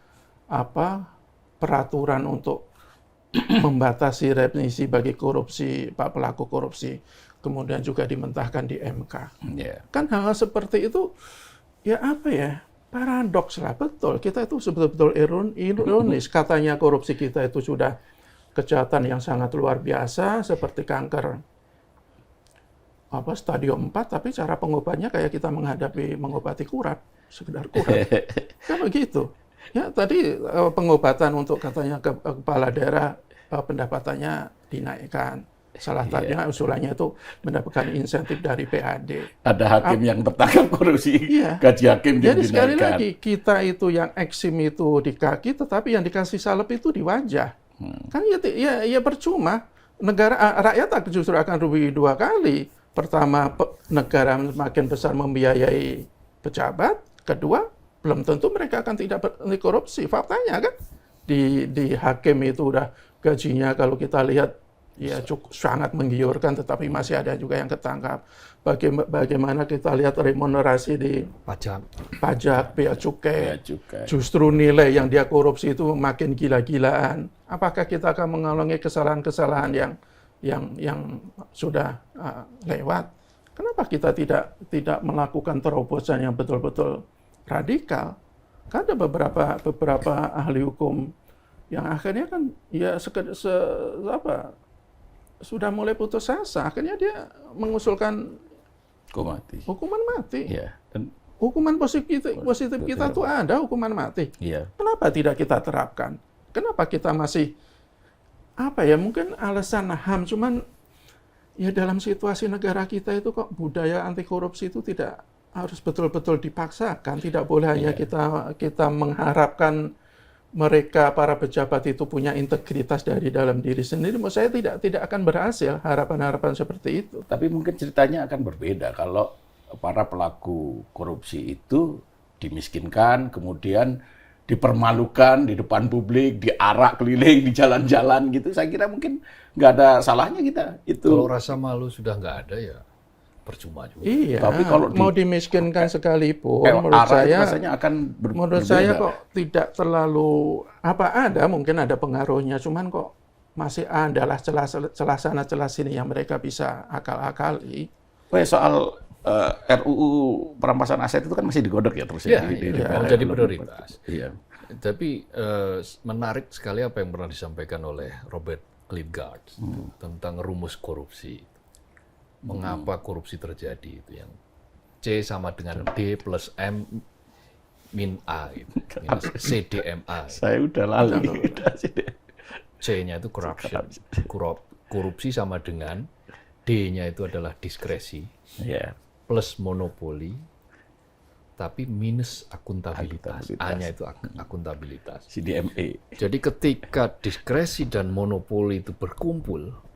peraturan untuk membatasi remisi bagi pelaku korupsi, kemudian juga dimentahkan di MK. Ya. Kan hal seperti itu, ya paradoks lah, betul. Kita itu betul-betul ironis. Katanya korupsi kita itu sudah kejahatan yang sangat luar biasa, seperti kanker stadium 4, tapi cara pengobatnya kayak kita mengobati kurat, sekedar kurat. Kan begitu. Ya, tadi pengobatan untuk katanya kepala daerah pendapatannya dinaikkan. Salah satunya usulannya itu mendapatkan insentif dari PAD. Ada hakim yang tertangkap korupsi, Iya. gaji hakim Jadi dinaikkan. sekali lagi, kita itu yang eksim itu di kaki, tetapi yang dikasih salep itu di wajah. Kan ya percuma. Rakyat justru akan rugi 2 kali. Pertama, negara makin besar membiayai pejabat. Kedua, belum tentu mereka akan tidak korupsi. Faktanya kan, di hakim itu udah gajinya kalau kita lihat ya cukup sangat menggiurkan, tetapi masih ada juga yang ketangkap. Bagaimana kita lihat remunerasi di pajak, bea cukai, justru nilai yang dia korupsi itu makin gila-gilaan. Apakah kita akan mengulangi kesalahan-kesalahan yang sudah lewat? Kenapa kita tidak melakukan terobosan yang betul-betul radikal? Kan ada beberapa ahli hukum yang akhirnya kan ya sudah mulai putus asa, akhirnya dia mengusulkan hukuman mati. Ya. Dan hukuman positif kita tuh ada hukuman mati. ya. Kenapa tidak kita terapkan? Kenapa kita masih mungkin alasan HAM, cuman ya dalam situasi negara kita itu kok budaya anti korupsi itu tidak harus betul-betul dipaksakan, tidak boleh hanya kita mengharapkan mereka para pejabat itu punya integritas dari dalam diri sendiri. Menurut saya tidak akan berhasil harapan-harapan seperti itu. Tapi mungkin ceritanya akan berbeda kalau para pelaku korupsi itu dimiskinkan, kemudian dipermalukan di depan publik, diarak keliling di jalan-jalan gitu. Saya kira mungkin nggak ada salahnya kita itu. Kalau rasa malu sudah nggak ada ya percuma juga. Iya, tapi kalau mau dimiskinkan sekalipun, menurut saya rasanya akan menurut saya kok tidak terlalu ada mungkin ada pengaruhnya, cuman kok masih adalah celah sana celah sini yang mereka bisa akal-akali. Soal RUU perampasan aset itu kan masih digodok ya terus menjadi prioritas. Iya. Tapi menarik sekali apa yang pernah disampaikan oleh Robert Klipgard tentang rumus korupsi. Mengapa korupsi terjadi, itu yang C sama dengan D plus M min A gitu. Minus CDMA. Saya udah lalu. C-nya itu corruption. Korupsi sama dengan D-nya itu adalah diskresi. Plus monopoli, tapi minus akuntabilitas. A-nya itu akuntabilitas. CDMA. Jadi ketika diskresi dan monopoli itu berkumpul,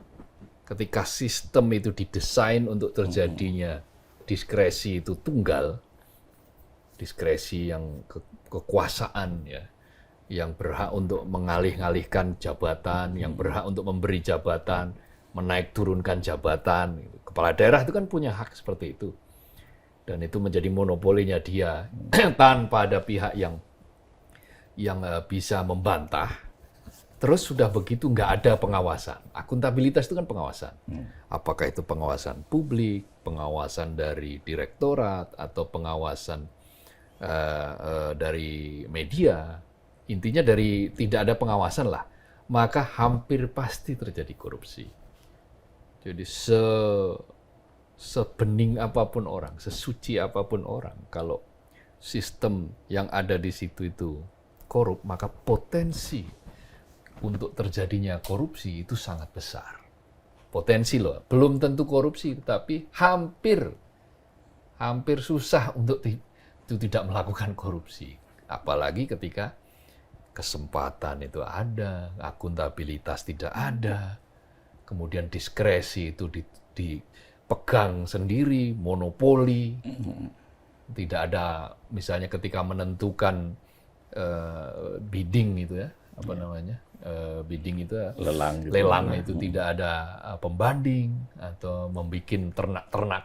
ketika sistem itu didesain untuk terjadinya diskresi itu tunggal, diskresi yang kekuasaan ya, yang berhak untuk mengalih-alihkan jabatan, yang berhak untuk memberi jabatan, menaik turunkan jabatan. Kepala daerah itu kan punya hak seperti itu. Dan itu menjadi monopolinya dia tanpa ada pihak yang bisa membantah. Terus sudah begitu nggak ada pengawasan. Akuntabilitas itu kan pengawasan. Apakah itu pengawasan publik, pengawasan dari direktorat, atau pengawasan dari media. Intinya dari tidak ada pengawasan lah, maka hampir pasti terjadi korupsi. Jadi sebening apapun orang, sesuci apapun orang, kalau sistem yang ada di situ itu korup, maka potensi untuk terjadinya korupsi itu sangat besar. Potensi loh, belum tentu korupsi, tapi hampir susah untuk itu tidak melakukan korupsi. Apalagi ketika kesempatan itu ada, akuntabilitas tidak ada, kemudian diskresi itu dipegang sendiri, monopoli, tidak ada misalnya ketika menentukan bidding itu ya, apa namanya, bidding itu lelang, gitu. lelang itu tidak ada pembanding atau membuat ternak-ternak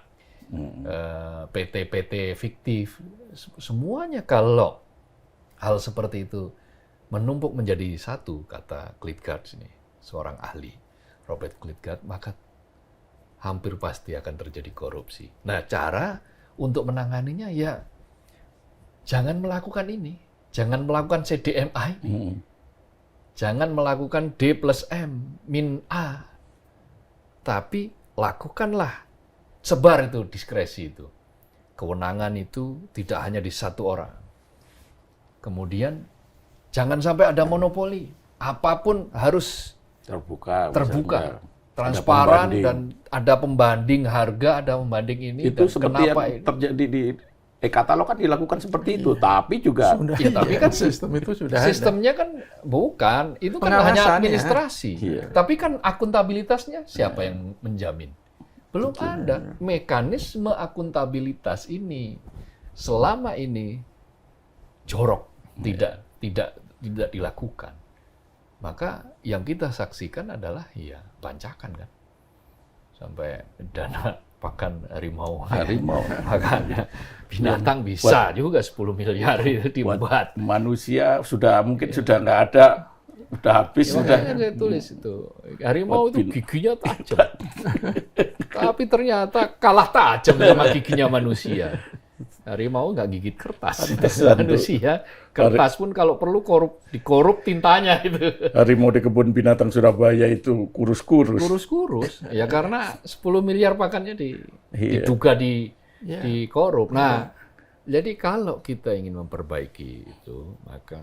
PT-PT fiktif, semuanya kalau hal seperti itu menumpuk menjadi satu, kata Klitgaard ini, seorang ahli, Robert Klitgaard, maka hampir pasti akan terjadi korupsi. Nah, cara untuk menanganinya ya jangan melakukan ini, jangan melakukan CDMA ini, jangan melakukan D plus M min A, tapi lakukanlah, sebar itu diskresi itu. Kewenangan itu tidak hanya di satu orang. Kemudian jangan sampai ada monopoli. Apapun harus terbuka, transparan, dan ada pembanding harga, ada pembanding ini. Itu dan seperti yang terjadi di e-katalog kan dilakukan seperti itu, tapi juga tapi kan sistem itu sudah sistemnya kan bukan, itu kan hanya administrasi. Tapi kan akuntabilitasnya siapa yang menjamin? Belum ada mekanisme akuntabilitas ini. Selama ini jorok, tidak dilakukan. Maka yang kita saksikan adalah ya bancakan kan. Sampai dana pakan harimau. Makanya binatang bisa juga 10 miliar itu dibuat. Manusia mungkin sudah nggak ada, udah habis. Ya, sudah. Saya tulis itu. Harimau itu giginya tajam. Tapi ternyata kalah tajam sama giginya manusia. Harimau nggak gigit kertas. Manusia kertas pun kalau perlu dikorup tintanya itu. Harimau di kebun binatang Surabaya itu kurus-kurus. Kurus-kurus. Ya karena 10 miliar pakannya diduga dikorup. Nah, jadi kalau kita ingin memperbaiki itu, maka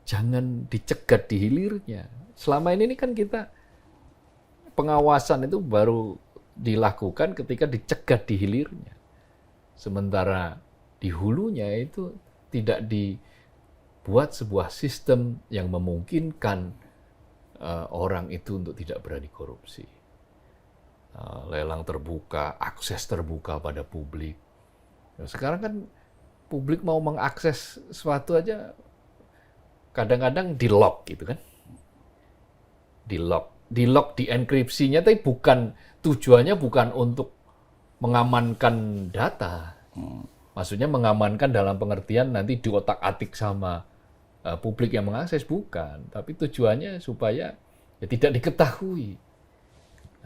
jangan dicegat di hilirnya. Selama ini kan kita pengawasan itu baru dilakukan ketika dicegat di hilirnya. Sementara di hulunya itu tidak dibuat sebuah sistem yang memungkinkan orang itu untuk tidak berani korupsi. Lelang terbuka, akses terbuka pada publik. Sekarang kan publik mau mengakses sesuatu aja kadang-kadang di-lock gitu kan. Di-lock, dienkripsinya, tapi tujuannya bukan untuk mengamankan data. Maksudnya mengamankan dalam pengertian nanti diotak-atik sama publik yang mengakses, bukan. Tapi tujuannya supaya ya tidak diketahui.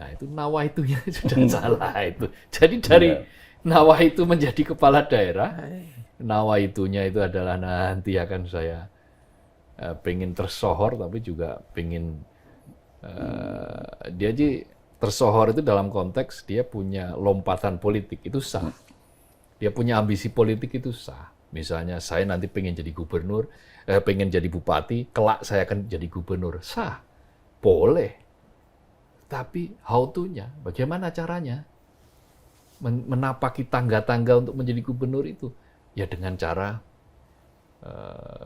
Nah, itu nawaitunya sudah salah itu. Jadi dari nawaitu menjadi kepala daerah, nawaitunya itu adalah nanti akan saya pengen tersohor, tapi juga pengen dia tersohor itu dalam konteks dia punya lompatan politik, itu sah. Dia punya ambisi politik, itu sah. Misalnya saya nanti pengen jadi gubernur, pengen jadi bupati, kelak saya akan jadi gubernur, sah, boleh. Tapi how to-nya, bagaimana caranya menapaki tangga-tangga untuk menjadi gubernur itu? Ya dengan cara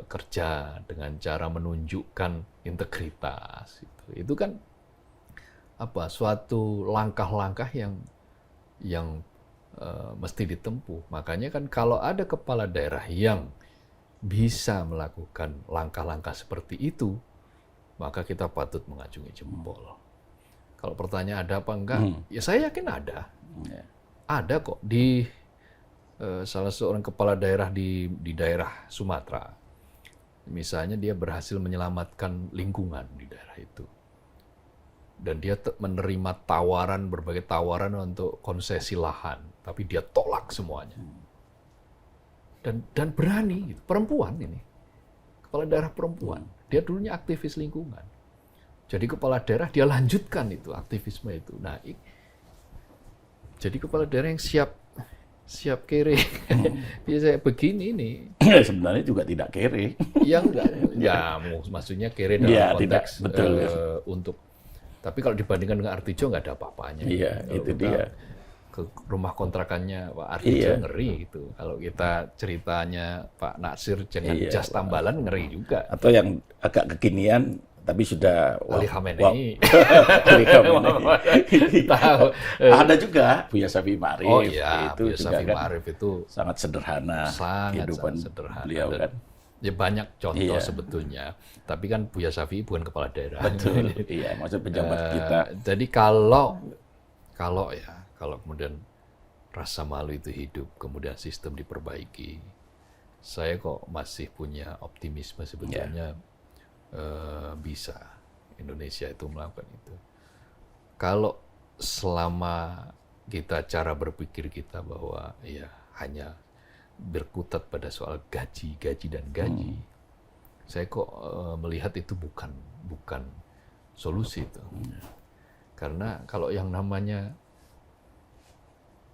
kerja, dengan cara menunjukkan integritas. Itu kan suatu langkah-langkah yang mesti ditempuh. Makanya kan kalau ada kepala daerah yang bisa melakukan langkah-langkah seperti itu, maka kita patut mengacungi jempol. Kalau pertanyaan ada apa enggak, ya saya yakin ada. Ada kok di salah seorang kepala daerah di daerah Sumatera. Misalnya dia berhasil menyelamatkan lingkungan di daerah itu. Dan dia menerima berbagai tawaran untuk konsesi lahan, tapi dia tolak semuanya. Dan berani, gitu. Perempuan ini, kepala daerah perempuan. Dia dulunya aktivis lingkungan. Jadi kepala daerah dia lanjutkan itu aktivisme itu. Nah, jadi kepala daerah yang siap kere. Biasanya begini nih. Sebenarnya juga tidak kere. Ya enggak. Ya maksudnya kere dalam konteks untuk. Tapi kalau dibandingkan dengan Artijo nggak ada apa-apanya. Iya, itu dia. Ke rumah kontrakannya Pak Artijo ngeri gitu. Kalau kita ceritanya Pak Natsir dengan jas tambalan ngeri juga. Atau yang agak kekinian, Tapi sudah Wali Khamenei. Wali Khamenei. Tahu. Ada juga Buya Syafi'i Ma'arif. Oh iya, itu Buya juga Syafi'i kan Ma'arif itu sangat sederhana kehidupan sederhana. beliau Dan kan. ya banyak contoh Iya. sebetulnya. Tapi kan Buya Syafi'i bukan kepala daerah. Betul. Iya, maksud pejabat kita. Jadi kalau kemudian rasa malu itu hidup, kemudian sistem diperbaiki, saya kok masih punya optimisme sebetulnya bisa Indonesia itu melakukan itu. Kalau selama kita cara berpikir kita bahwa ya hanya berkutat pada soal gaji dan gaji, saya kok melihat itu bukan solusi itu. Karena kalau yang namanya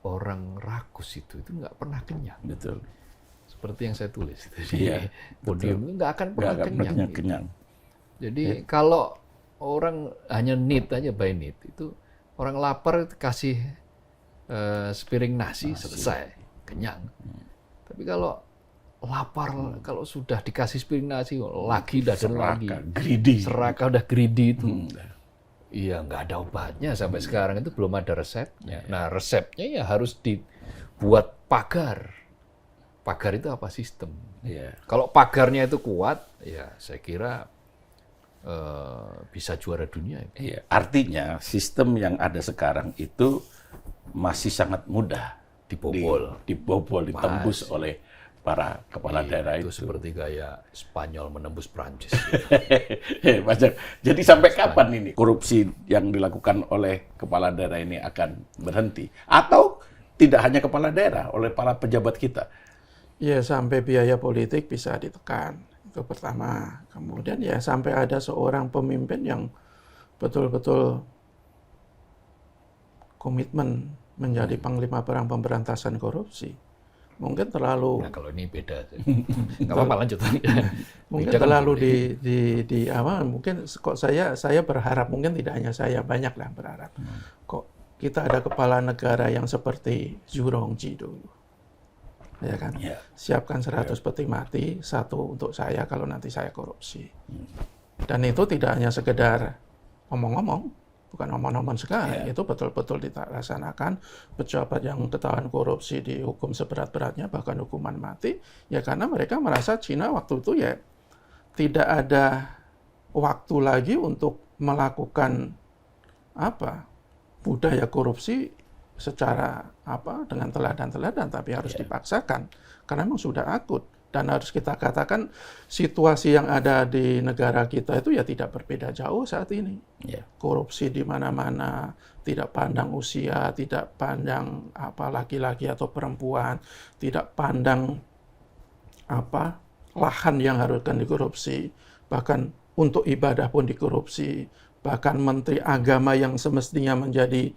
orang rakus itu nggak pernah kenyang. Betul. Seperti yang saya tulis itu di Iya, podium itu nggak akan pernah kenyang. kenyang. Jadi kalau orang hanya need aja by need, itu orang lapar itu kasih sepiring nasi selesai, kenyang. Tapi kalau lapar, kalau sudah dikasih sepiring nasi lagi dan lagi, greedy. serakah udah greedy itu. Iya, nggak ada obatnya sampai sekarang itu belum ada resepnya. Nah, resepnya ya harus dibuat pagar. Pagar itu apa? Sistem. Iya. Kalau pagarnya itu kuat, ya saya kira bisa juara dunia. Iya. Artinya sistem yang ada sekarang itu masih sangat mudah Dibobol. ditembus oleh para kepala daerah itu itu. seperti kayak Spanyol menembus Prancis. Wajar. Jadi sampai kapan ini korupsi yang dilakukan oleh kepala daerah ini akan berhenti? Atau tidak hanya kepala daerah, oleh para pejabat kita? Ya, sampai biaya politik bisa ditekan. Itu pertama. Kemudian ya sampai ada seorang pemimpin yang betul-betul komitmen menjadi panglima perang pemberantasan korupsi. Mungkin terlalu Nah, kalau ini beda. Nggak apa-apa, lanjut. mungkin Beda kan terlalu politik. di awal. Mungkin kok saya berharap, mungkin tidak hanya saya, banyak lah berharap. Kok kita ada kepala negara yang seperti Zhu Rongji dulu. Ya kan? Ya. Siapkan 100 peti mati, satu untuk saya kalau nanti saya korupsi. Dan itu tidak hanya sekedar omong-omong, bukan omong-omong sekali, itu betul-betul dilaksanakan. Pejabat yang ketahuan korupsi dihukum seberat-beratnya, bahkan hukuman mati, ya karena mereka merasa Cina waktu itu ya tidak ada waktu lagi untuk melakukan budaya korupsi secara dengan teladan-teladan, tapi harus dipaksakan karena memang sudah akut. Dan harus kita katakan situasi yang ada di negara kita itu ya tidak berbeda jauh saat ini. Korupsi di mana-mana, tidak pandang usia, tidak pandang laki-laki atau perempuan, tidak pandang lahan yang harus dikorupsi, bahkan untuk ibadah pun dikorupsi, bahkan menteri agama yang semestinya menjadi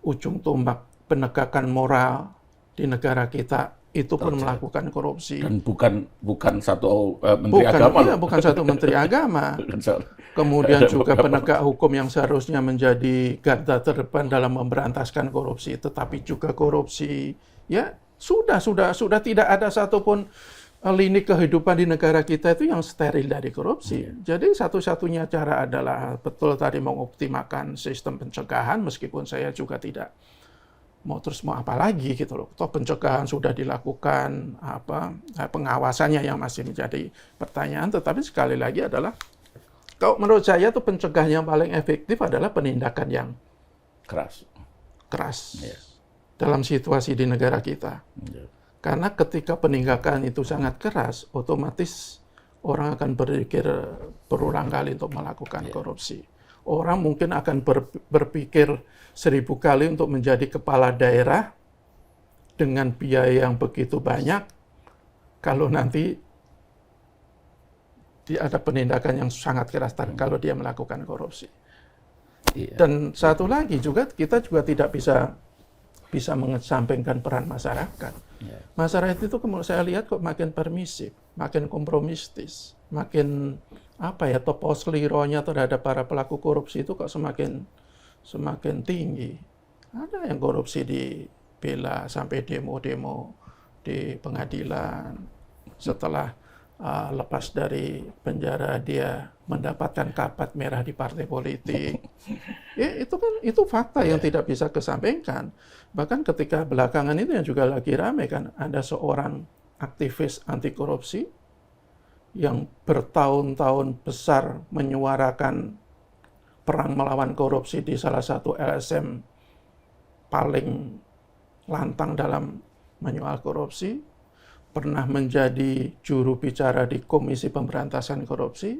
ujung tombak penegakan moral di negara kita itu pun melakukan korupsi. Dan bukan satu menteri agama. Bukan satu menteri agama. Kemudian juga penegak hukum yang seharusnya menjadi garda terdepan dalam memberantaskan korupsi, tetapi juga korupsi. Ya, sudah tidak ada satupun lini kehidupan di negara kita itu yang steril dari korupsi. Jadi satu-satunya cara adalah betul tadi mengoptimalkan sistem pencegahan, meskipun saya juga tidak mau apa lagi gitu loh. Toh pencegahan sudah dilakukan, pengawasannya yang masih menjadi pertanyaan. Tetapi sekali lagi adalah, kalau menurut saya tuh pencegahan yang paling efektif adalah penindakan yang keras dalam situasi di negara kita. Karena ketika penindakan itu sangat keras, otomatis orang akan berpikir berulang kali untuk melakukan korupsi. Orang mungkin akan berpikir 1000 kali untuk menjadi kepala daerah dengan biaya yang begitu banyak, kalau nanti ada penindakan yang sangat keras kalau dia melakukan korupsi. Dan satu lagi juga, kita juga tidak bisa mengesampingkan peran masyarakat. Masyarakat itu saya lihat kok makin permisif, makin kompromistis, makin toposlironya terhadap para pelaku korupsi itu kok semakin tinggi. Ada yang korupsi dibela sampai demo-demo di pengadilan. Setelah lepas dari penjara dia mendapatkan karpet merah di partai politik. Ya, itu fakta yang tidak bisa kesampingkan. Bahkan ketika belakangan itu yang juga lagi ramai kan, ada seorang aktivis anti korupsi yang bertahun-tahun besar menyuarakan perang melawan korupsi di salah satu LSM paling lantang dalam menyoal korupsi, pernah menjadi juru bicara di Komisi Pemberantasan Korupsi,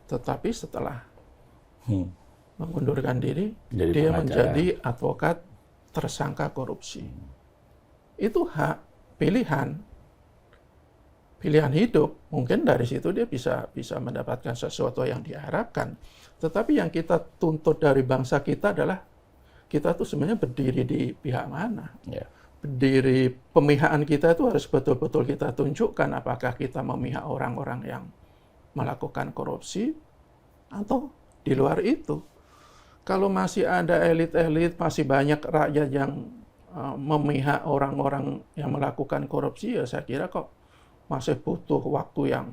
tetapi setelah mengundurkan diri, dia menjadi advokat tersangka korupsi. Itu hak pilihan hidup. Mungkin dari situ dia bisa mendapatkan sesuatu yang diharapkan. Tetapi yang kita tuntut dari bangsa kita adalah kita tuh sebenarnya berdiri di pihak mana. Ya. Berdiri pemihakan kita itu harus betul-betul kita tunjukkan apakah kita memihak orang-orang yang melakukan korupsi atau di luar itu. Kalau masih ada elit-elit, masih banyak rakyat yang memihak orang-orang yang melakukan korupsi, ya saya kira kok masih butuh waktu yang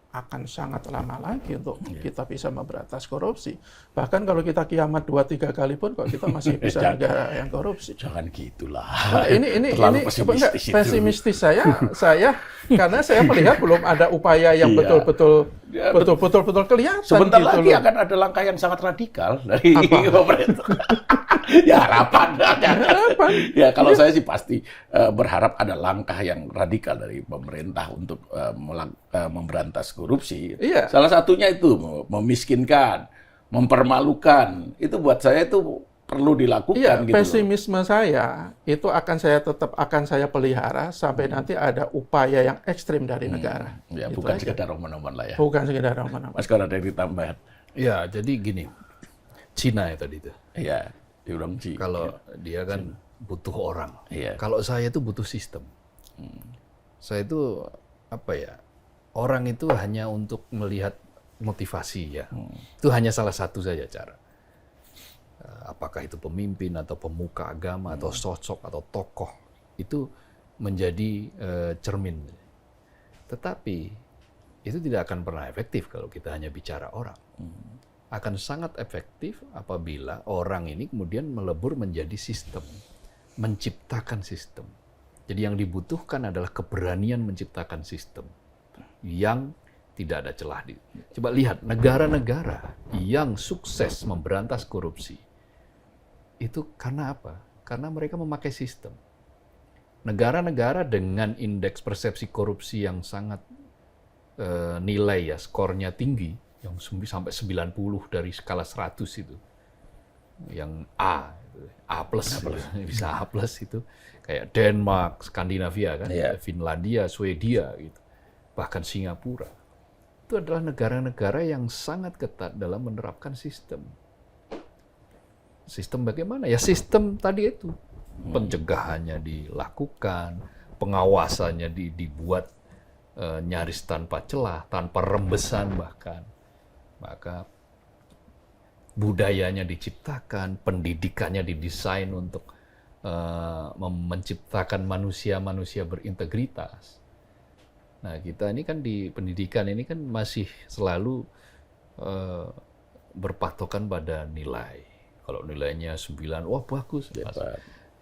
akan sangat lama lagi untuk kita bisa memberantas korupsi. Bahkan kalau kita kiamat 2-3 kali pun kok kita masih bisa negara yang korupsi. Jangan gitulah. Nah, ini pesimistis saya karena saya melihat belum ada upaya yang betul-betul kelihatan. Sebentar gitu lagi loh. akan ada langkah yang sangat radikal dari pemerintah. Ya harapan. Ya kalau saya sih pasti berharap ada langkah yang radikal dari pemerintah untuk memberantas korupsi. Iya. Salah satunya itu memiskinkan, mempermalukan. Itu buat saya itu perlu dilakukan. Iya, gitu pesimisme saya itu akan saya pelihara sampai nanti ada upaya yang ekstrim dari negara. Ya, Itu bukan aja. sekedar omong-omong lah ya. Bukan sekedar omong-omong. Mas kalau ada yang ditambahan. Ya, jadi gini, Cina ya tadi itu. Iya, diulang Ci. Kalau dia kan butuh orang. Iya. Kalau saya itu butuh sistem. Saya itu apa ya? Orang itu hanya untuk melihat motivasi ya. Itu hanya salah satu saja cara. Apakah itu pemimpin atau pemuka agama atau sosok atau tokoh itu menjadi cermin. Tetapi itu tidak akan pernah efektif kalau kita hanya bicara orang. Akan sangat efektif apabila orang ini kemudian melebur menjadi sistem, menciptakan sistem. Jadi yang dibutuhkan adalah keberanian menciptakan sistem yang tidak ada celah. Coba lihat negara-negara yang sukses memberantas korupsi. Itu karena apa? Karena mereka memakai sistem. Negara-negara dengan indeks persepsi korupsi yang sangat nilai ya, skornya tinggi, yang sampai 90 dari skala 100 itu. Yang A plus, bisa A plus itu. Kayak Denmark, Skandinavia kan, Finlandia, Swedia gitu. Bahkan Singapura. Itu adalah negara-negara yang sangat ketat dalam menerapkan sistem. Sistem bagaimana? Ya sistem tadi itu. Pencegahannya dilakukan, pengawasannya dibuat nyaris tanpa celah, tanpa rembesan bahkan. Maka budayanya diciptakan, pendidikannya didesain untuk menciptakan manusia-manusia berintegritas. Nah, kita ini kan di pendidikan ini kan masih selalu berpatokan pada nilai. Kalau nilainya 9, wah bagus,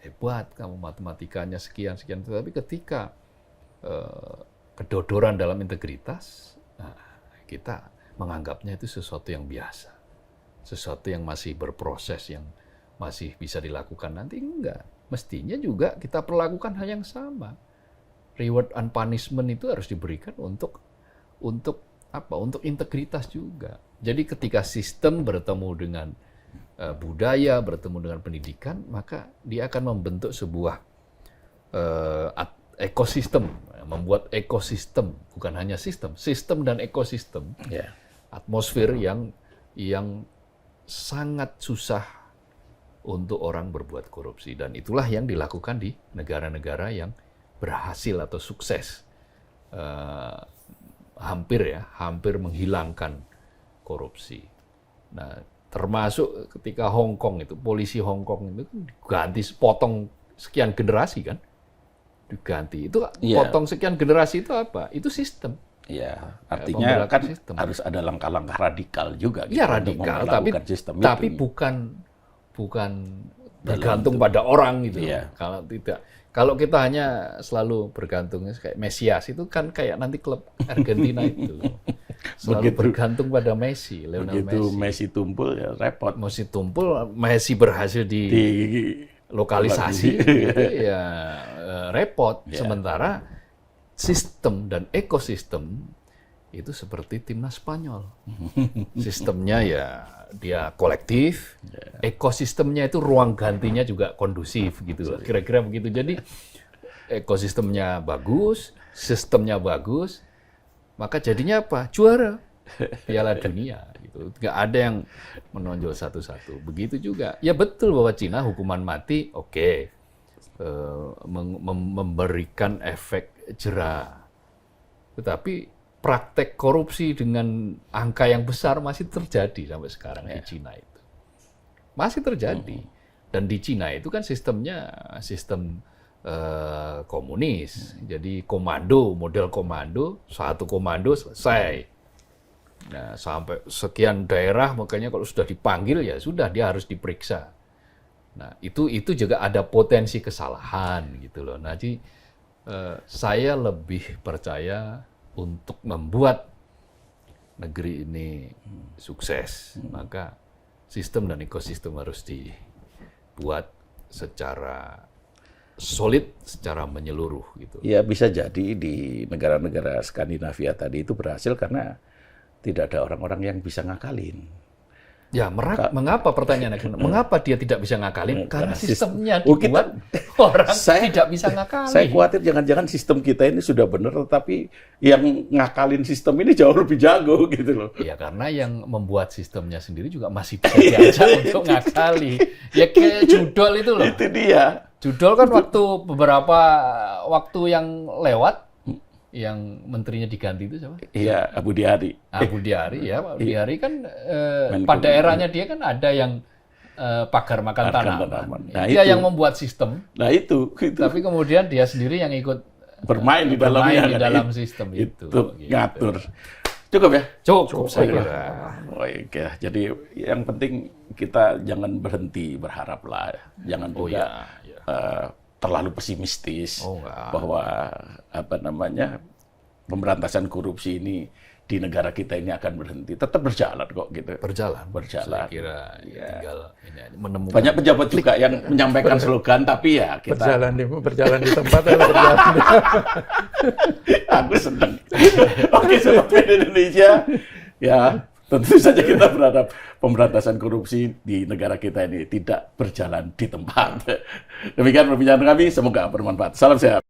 hebat kamu matematikanya sekian. Tetapi ketika kedodoran dalam integritas, nah, kita menganggapnya itu sesuatu yang biasa. Sesuatu yang masih berproses, yang masih bisa dilakukan nanti, enggak. Mestinya juga kita perlakukan hal yang sama. Reward and punishment itu harus diberikan untuk apa? Untuk integritas juga. Jadi ketika sistem bertemu dengan budaya, bertemu dengan pendidikan, maka dia akan membentuk sebuah ekosistem, membuat ekosistem, bukan hanya sistem dan ekosistem, atmosfer yang sangat susah untuk orang berbuat korupsi. Dan itulah yang dilakukan di negara-negara yang berhasil atau sukses, hampir menghilangkan korupsi. Nah, termasuk ketika Hong Kong itu, polisi Hong Kong itu diganti, potong sekian generasi kan, diganti. Itu potong sekian generasi itu apa? Itu sistem. Ya, artinya pemberlakuan kan sistem. harus ada langkah-langkah radikal juga gitu Iya untuk radikal, memperlakukan sistem tapi itu. bukan bergantung pada orang gitu. Iya. Kalau tidak, kalau kita hanya selalu bergantung kayak Mesias itu kan kayak nanti klub Argentina itu selalu bergantung pada Messi, Lionel Begitu Messi. Messi tumpul ya repot. Messi tumpul, Messi berhasil Di lokalisasi, gitu, ya repot. Ya. Sementara sistem dan ekosistem itu seperti timnas Spanyol. Sistemnya ya dia kolektif, ekosistemnya itu ruang gantinya juga kondusif gitu. Kira-kira begitu. Jadi ekosistemnya bagus, sistemnya bagus, maka jadinya apa? Juara Piala Dunia gitu. Nggak ada yang menonjol satu-satu. Begitu juga. Ya betul bahwa Cina hukuman mati, oke. Memberikan efek jera. Tetapi praktek korupsi dengan angka yang besar masih terjadi sampai sekarang di Cina itu. Masih terjadi. Dan di Cina itu kan sistemnya sistem komunis. Jadi komando, model komando, satu komando selesai. Nah, sampai sekian daerah makanya kalau sudah dipanggil ya sudah dia harus diperiksa. Nah, itu juga ada potensi kesalahan gitu loh. Nah, jadi saya lebih percaya untuk membuat negeri ini sukses, maka sistem dan ekosistem harus dibuat secara solid, secara menyeluruh gitu. Ya bisa jadi di negara-negara Skandinavia tadi itu berhasil karena tidak ada orang-orang yang bisa ngakalin. Ya, mengapa pertanyaannya? Mengapa dia tidak bisa ngakalin? Karena sistemnya kita, dibuat orang tidak bisa ngakalin. Saya khawatir jangan-jangan sistem kita ini sudah benar, tetapi yang ngakalin sistem ini jauh lebih jago gitu loh. Ya, karena yang membuat sistemnya sendiri juga masih bisa diajak untuk ngakali. Ya kayak judol itu loh. Itu dia. Judol kan beberapa waktu yang lewat, yang menterinya diganti itu siapa? Iya, Budi Ari. Budi Ari ya, Pak Budi Ari kan pada eranya dia kan ada yang pagar makan tanaman. Nah, dia itu yang membuat sistem. Nah itu. Tapi kemudian dia sendiri yang ikut bermain di dalamnya, sistem itu. Gitu. Ngatur. Cukup ya? Cukup saya kira. Oke, jadi yang penting kita jangan berhenti berharap lah, jangan juga terlalu pesimistis bahwa pemberantasan korupsi ini di negara kita ini akan berhenti. Tetap berjalan kok gitu. Berjalan. Saya kira tinggal ini aja, menemukan. Banyak pejabat juga yang menyampaikan slogan, tapi ya kita berjalan di tempat atau berjalan di... Aku senang. Oke, sobat Indonesia, ya tentu saja kita berharap pemberantasan korupsi di negara kita ini tidak berjalan di tempat. Demikian perbincangan kami, semoga bermanfaat. Salam sehat.